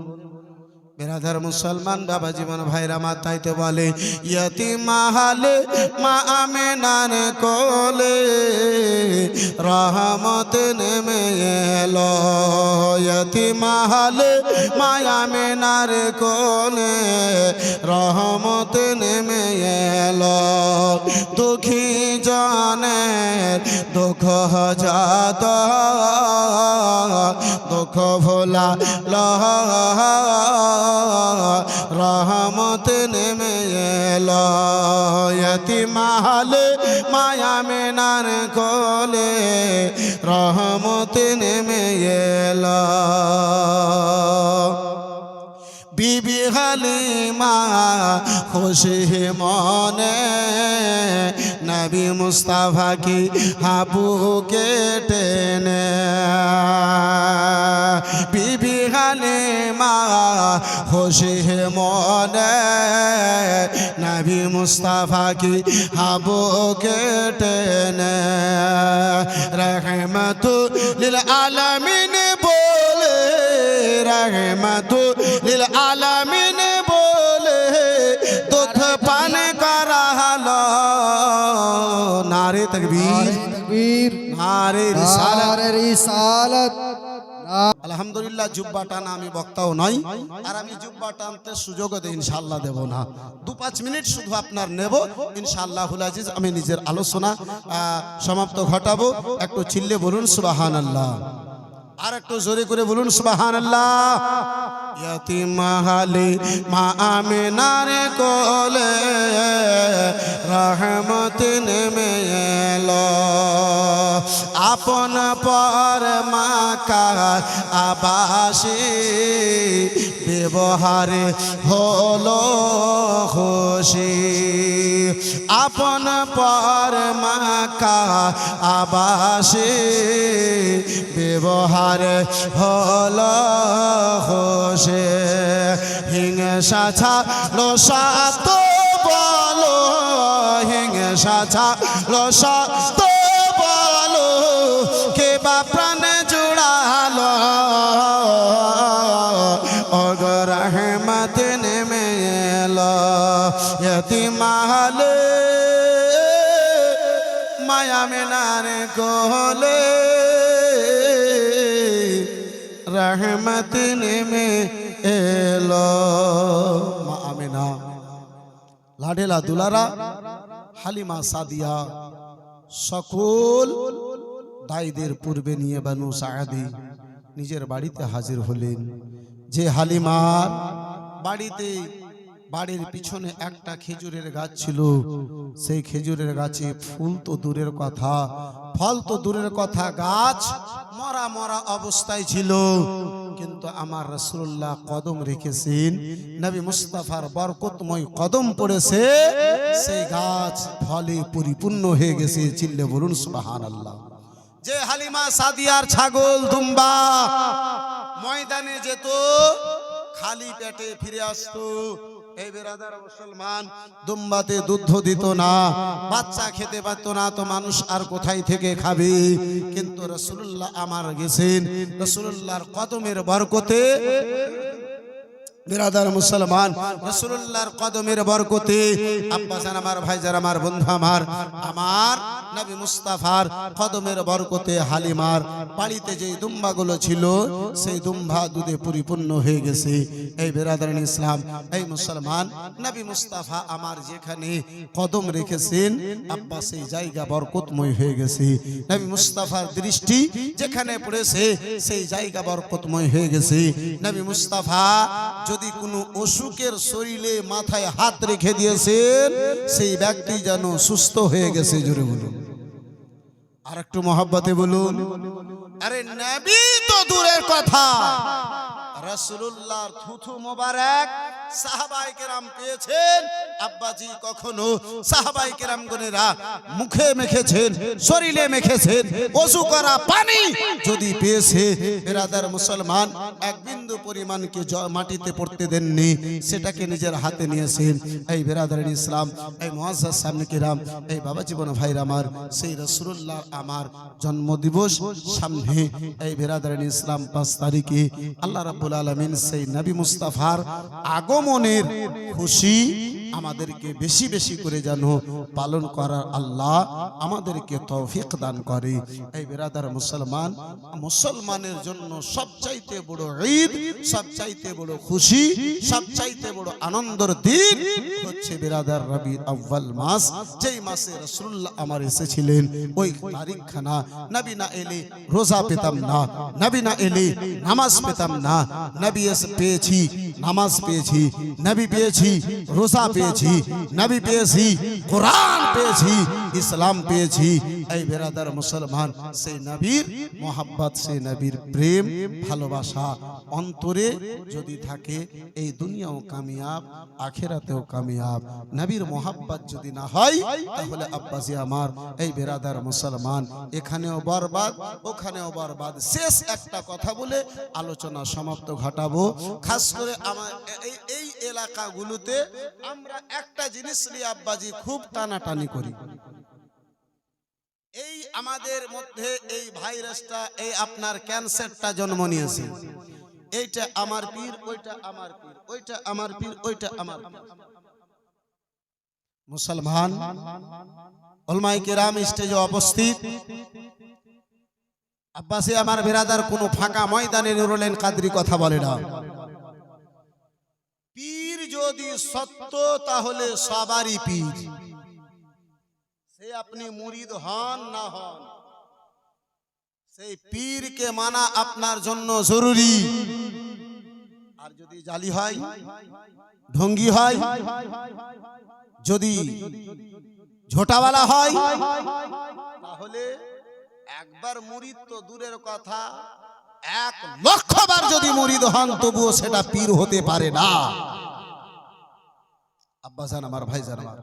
বেরাদার মুসলমান বাবা জীবন ভাইরা মাথাইতে বলে, ইয়তিমাহালে মা আমেনার কোলে রহমত নেমে এলো, ইয়তিমাহালে মা আমেনার কোলে রহমত নেমে এলো, দুঃখী জনের দুঃখ যাত, দুঃখ ভোলা রহমত নেমে এলো, ইয়তিমাহালে মায়া মেনার কোলে রহমত নেমে এলো। বিবি হালিমা খুশি মনে নবী মুস্তাফা কি হাবুকে টেনে, বিবি হালিমা খুশি মনে নবী মুস্তাফা কি হাবুকে টেনে, রহমতুল লিল আলামিন বলে, রহমতুল আলামিন বলে দুধ পান করা হলো। নারে তাকবীর, তাকবীর, নারে রিসালাত, নারে রিসালাত, আলহামদুলিল্লাহ, জুব্বা টানা আমি বক্তাও নই, আর আমি জুব্বা টানতে সুযোগ দেই ইনশাআল্লাহ দেব না। 2-5 মিনিট শুধু আপনার নেব ইনশাআল্লাহুল আজিজ। আমি নিজের আলোচনা সমাপ্ত ঘটাবো। একটু চিল্লে বলুন সুবহানাল্লাহ, আর একটু জোরে করে বলুন সুবহানাল্লাহ। ইয়াতিম হালি মা আমিনার কোলে রহমত নেমে এলো, আপন পর মাকার আবাসী ব্যবহারে হলো খুশি, আপন পর মাকার আবাসী ব্যবহারে হলো খুশি। হিংসা ছাড়ো সাত বলো, হিংসা ছাড়ো সাত বলো, কে বা প্রাণ জুড়ালো, ওগো রহমত নেমে এলো। ইয়তিম হালে মায়া মিনার কোলে রহমত নেমে এলো। মা আমিনা লাডেলা দুলারা হালিমা সাদিয়া সকল দায়ীদের পূর্বে নিয়ে বানু সাআদি নিজের বাড়িতে হাজির হলেন। যে হালিমার বাড়িতে বাড়ির পিছনে একটা খেজুরের গাছ ছিল, সেই খেজুরের গাছে ফুল তো দূরের কথা, ফল তো দূরের কথা, গাছ মরা মরা অবস্থায় ছিল। কিন্তু আমার রাসূলুল্লাহ কদম রেখেছেন, নবী মুস্তাফার বরকতময় কদম পড়েছে, সেই গাছ ফলে পরিপূর্ণ হয়ে গেছে। চিল্লে বলুন সুবহানাল্লাহ। যে হালিমা সাদিয়ার ছাগল দুম্বা ময়দানে যেত, খালি পেটে ফিরে আসতো। এই বেরাদার মুসলমান, দুম্বাতে দুধ দিত না, বাচ্চা খেতে পারতো না, তো মানুষ আর কোথায় থেকে খাবে? কিন্তু রাসূলুল্লাহ আমার গেছেন, রাসূলুল্লাহর কদমের বরকতে বিরাদার মুসলমান, রাসূলুল্লাহর কদমের বরকতে আব্বাজান আমার, ভাইজান আমার, বন্ধু আমার, আমার নবী মুস্তাফার কদমের বরকতে হালিমার বাড়িতে যে দুম্বাগুলো ছিল, সেই দুম্বা দুধে পরিপূর্ণ হয়ে গেছে। এই বিরাদারিন ইসলাম, এই মুসলমান, নবী মুস্তাফা আমার যেখানে কদম রেখেছেন আব্বা, সেই জায়গা বরকতময় হয়ে গেছে। নবী মুস্তাফার দৃষ্টি যেখানে পড়েছে সেই জায়গা বরকতময় হয়ে গেছে। নবী মুস্তাফা যদি কোনো অসুখের শরীরে মাথায় হাত রেখে দিয়েছেন, সেই ব্যক্তি যেন সুস্থ হয়ে গেছে। জোরে বলুন, আর একটু মহব্বতে বলুন। আরে নবী তো দূরের কথা, রাসূলুল্লাহর থুথু মোবারক সাহাবায়ে কেরাম পেয়েছেন। আব্বাজি কখনো সাহাবায়ে কেরাম গণেরা মুখে মেখেছেন, শরীরে মেখেছেন, ওযু করা পানি যদি পেয়েছে, বিরাদার মুসলমান, এক বিন্দু পরিমাণকে মাটিতে পড়তে দেননি, সেটাকে নিজের হাতে নিয়েছেন। এই বিরাদারিন ইসলাম, এই মুআজ্জাজ সামনে কেরাম, এই বাবা জীবন ভাইরা আমার, সেই রাসূলুল্লাহর আমার জন্মদিবস সামনে, এই বিরাদারিন ইসলাম 5 তারিখে আল্লাহ রাব্বুল আলামিন সেই নবী মুস্তাফার আগমনের খুশি আমাদেরকে বেশি বেশি করে যেন পালন করার আল্লাহ আমাদেরকে তৌফিক দান করে। এই বিরাদার মুসলমান, মুসলমানের জন্য সবচাইতে বড় ঈদ, সবচাইতে বড় খুশি, সবচাইতে বড় আনন্দের দিন হচ্ছে বিরাদার রবিউল আউয়াল মাস। যেই মাসে রাসূলুল্লাহ আমার এসেছিলেন, ওই তারিখখানা নবী না এলে রোজা পেতাম না, নবী না এলে নামাজ পেতাম না। নবী এসে পেয়েছি, নামাজ পেয়েছি, নবী পেয়েছি, রোজা পেয়েছি, নবী পেয়েছি, কোরআন পেয়েছি, ইসলাম পেয়েছি। এই বেরাদার মুসলমান, সেই নবীর মোহাব্বত, সেই নবীর প্রেম ভালোবাসা অন্তরে যদি থাকে, এই দুনিয়াও কামিয়াব, আখিরাতেও কামিয়াব। নবীর মোহাব্বত যদি না হয়, তাহলে আব্বাজি আমার, এই বেরাদার মুসলমান, এখানেও বরবাদ, ওখানেও বরবাদ। শেষ একটা কথা বলে আলোচনা সমাপ্ত ঘটাবো। খাস করে আমার এই এলাকাগুলোতে আমরা একটা জিনিস নিয়ে আব্বাজি খুব টানাটানি করি। এই আমাদের মধ্যে এই ভাইরাসটা, এই আপনার ক্যান্সারটা জন্ম নিয়েছে। এইটা আমার পীর, ওইটা আমার পীর, ওইটা আমার পীর, ওইটা আমার পীর। মুসলমান উলামায়ে কেরাম স্টেজে উপস্থিত, আব্বাসে আমার বেরাদার কোনো ফাঁকা ময়দানে নুরুল কাদরি কথা বলে না। পীর যদি সত্য তাহলে সবারই পীর, সে আপনি মুরিদ হন না হন, সেই পীরকে মানা আপনার জন্য জরুরি। আর যদি জালি হয়, ঢঙ্গি হয়, যদি ঝোটাওয়ালা হয়, তাহলে একবার মুরিদ তো দূরের কথা, 1,00,000 বার যদি মুরিদ হন তবুও সেটা পীর হতে পারে না। আব্বাজান আমার, ভাইজান আমার,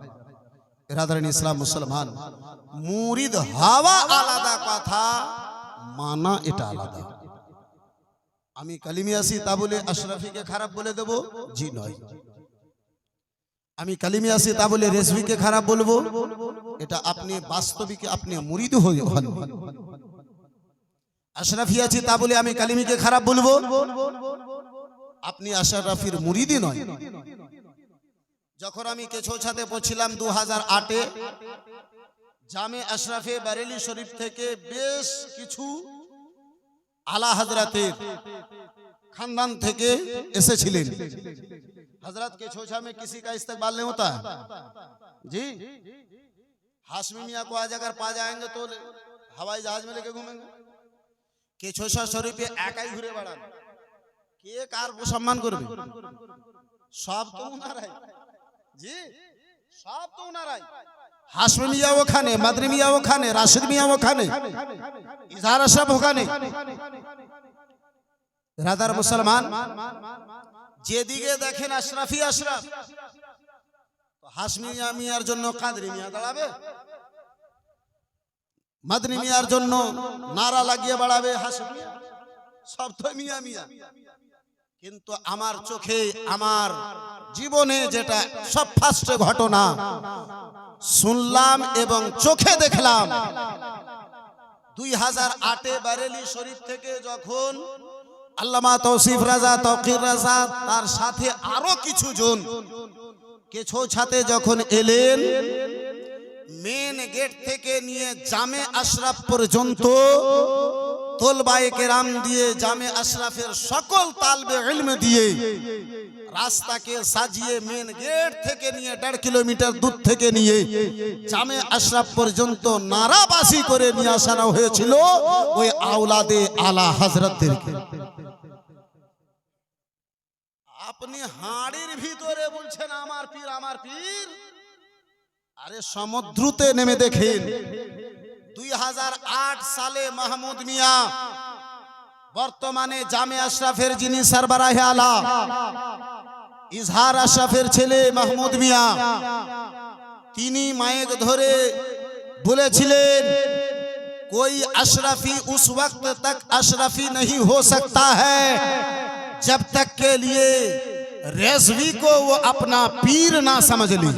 বিরাদরান ইসলাম মুসলমান, মুরিদ হওয়া আলাদা কথা, মানা এটা আলাদা। আমি কালিমে আসি তা বলে আশরাফিকে খারাপ বলে দেব? জি নয়। আমি কালিমে আসি তা বলে রেজভিকে খারাপ বলবো? এটা আপনি বাস্তবিক আপনি মুরিদ হন। আশরাফি আছি তা বলে আমি কালিমিকে খারাপ বলবো? আপনি আশরাফির মুরিদই নয়। যখন আমি কেছো ছাতে পড়ছিলাম 2008-এ, জামে আশরাফে বারেলি শরীফ থেকে বেশ কিছু আলা হযরতের খানদান থেকে এসেছিলেন। हजरत के छोछा में किसी का इस्तकबाल नहीं होता जी। हाशमी मियां को आज अगर पा जाएंगे तो हवाई जहाज में लेके घूमेंगे। के छोछा शरीफे एकाई घुरे बेड़ान, के कार सम्मान करबे? सब तो उनाराई जी, सब तो उनाराई। हाशमी मियां ওখানে, মদনী মিয়া ওখানে, রাশিদ মিয়া ওখানে, ইজহার আশরাফ ওখানে। রাদার মুসলমান, যেদিকে দেখেন আশরাফি আশরাফ, তো হাশমি মিয়ার জন্য কাদরি মিয়া দাঁড়াবে, মদনী মিয়ার জন্য নারা লাগিয়ে বাড়াবে হাশমি মিয়া, সব তো মিয়া মিয়া। কিন্তু আমার চোখে, আমার জীবনে যেটা সব ফার্স্ট ঘটনা শুনলাম এবং চোখে দেখলাম, 2008-এ বারেলি শরীফ থেকে যখন আল্লামা তৌসিফ রাজা, তৌকির রাজা, তার সাথে আরো কিছু জন কেছো ছাতে যখন এলেন, মেন গেট থেকে নিয়ে জামে আশরাফ পর্যন্ত তোলবায়ে কেরাম দিয়ে, জামে আশরাফের সকল তালবে ইলম দিয়ে রাস্তাকে সাজিয়ে মেন গেট থেকে নিয়ে 1.5 কিলোমিটার দূর থেকে নিয়ে জামে আশরাফ পর্যন্ত নারাবাসী করে নিয়ে আসানো হয়েছিল ওই আওলাদে আলা হযরতদেরকে। আপনি হাড়ির ভিতরে বলছেন আমার পীর, আমার পীর। আরে সমুদ্রতে নেমে দেখেন, 2008 সালে মাহমুদ মিয়া, বর্তমানে জামে আশরাফের যিনি সরবরাহে আলা, ইজহার আশরাফের ছেলে মাহমুদ মিয়া, তিনি মাইক ধরে বলেছিলেন, कोई अशरफी उस वक्त तक अशरफी नहीं हो सकता है जब तक के लिए रेज़वी को वो अपना पीर ना समझ ली,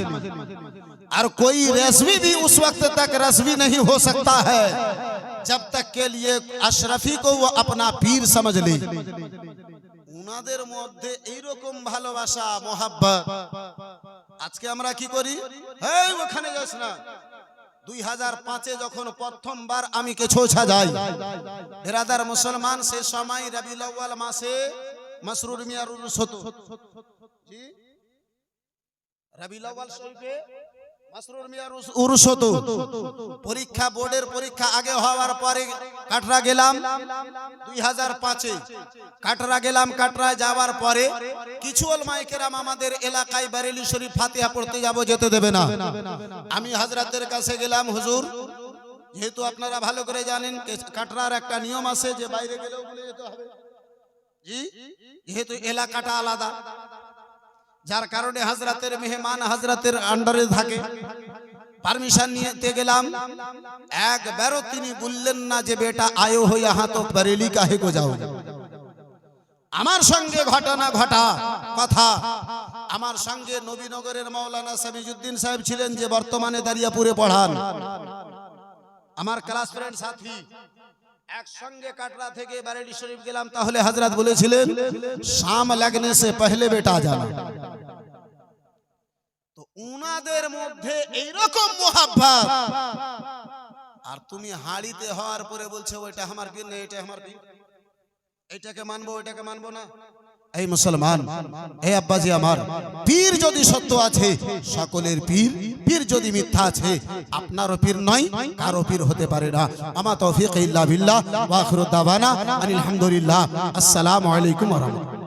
और कोई रेज़वी भी उस वक्त तक रेज़वी नहीं हो सकता है जब तक के लिए अशरफी को वो अपना पीर समझ ली। উনাদের মধ্যে এইরকম ভালোবাসা, মোহাব্বত, আজকে আমরা কি করি? এই ওখানে যাস না। 2005-এ যখন প্রথমবার আমি কেছোছা যাই, বিরাদার মুসলমান, সে সময় রবিউল আউয়াল মাসে মাসরুর মিয়ার উরুস হতো জি। রবিউল আউয়াল শরীফে মাসরুর মিয়ার উরুস হতো। পরীক্ষা, বোর্ডের পরীক্ষা আগে হওয়ার পরে কাটরা গেলাম 2005-এ। কাটরা গেলাম, কাটরায় যাওয়ার পরে কিছু ওলামায়ে কেরাম আমাদের এলাকায় বারেলি শরীফ ফাতিহা পড়তে যাব, যেতে দেবে না। আমি হযরতের কাছে গেলাম, হুজুর, যেহেতু আপনারা ভালো করে জানেন কাটরার একটা নিয়ম আছে যে বাইরে গেলেও বলে যেতে হবে জি, যেহেতু এলাকাটা আলাদা, যার কারণে হযরতের মেহমান হযরতের আন্ডারে থাকে। পারমিশন নিতে গেলাম, একবারও তিনি বললেন না যে বেটা আয়ো হো ইহাঁ তো বরেলি কাহে কো যাও। আমার সঙ্গে ঘটনা ঘটা কথা, আমার সঙ্গে নবীনগরের মাওলানা সামিজউদ্দিন সাহেব ছিলেন, যে বর্তমানে দারিয়াপুরে পড়ান, আমার ক্লাস ফ্রেন্ড সাথী। একসঙ্গে কাটরা থেকে বারেলি শরীফ গেলাম, তাহলে হযরত বলেছিলেন শাম লাগনে সে পহলে বেটা জানা। তো উনাদের মধ্যে এইরকম মোহাব্বত, আর তুমি হাড়িতে হওয়ার পরে বলছো ওইটা আমার পীর না এটা আমার পীর, এটাকে মানবো ওইটাকে মানবো না। এই মুসলমান, এই আব্বাজি আমার, পীর যদি সত্য আছে সকলের পীর, পীর যদি মিথ্যা আছে আপনারও পীর নয়, কারো পীর হতে পারে না। আমা তৌফিক ইল্লা বিল্লাহ ওয়া আখিরু দাওয়ানা আলহামদুলিল্লাহ। আসসালামু আলাইকুম ওয়া রাহমাতুল্লাহ।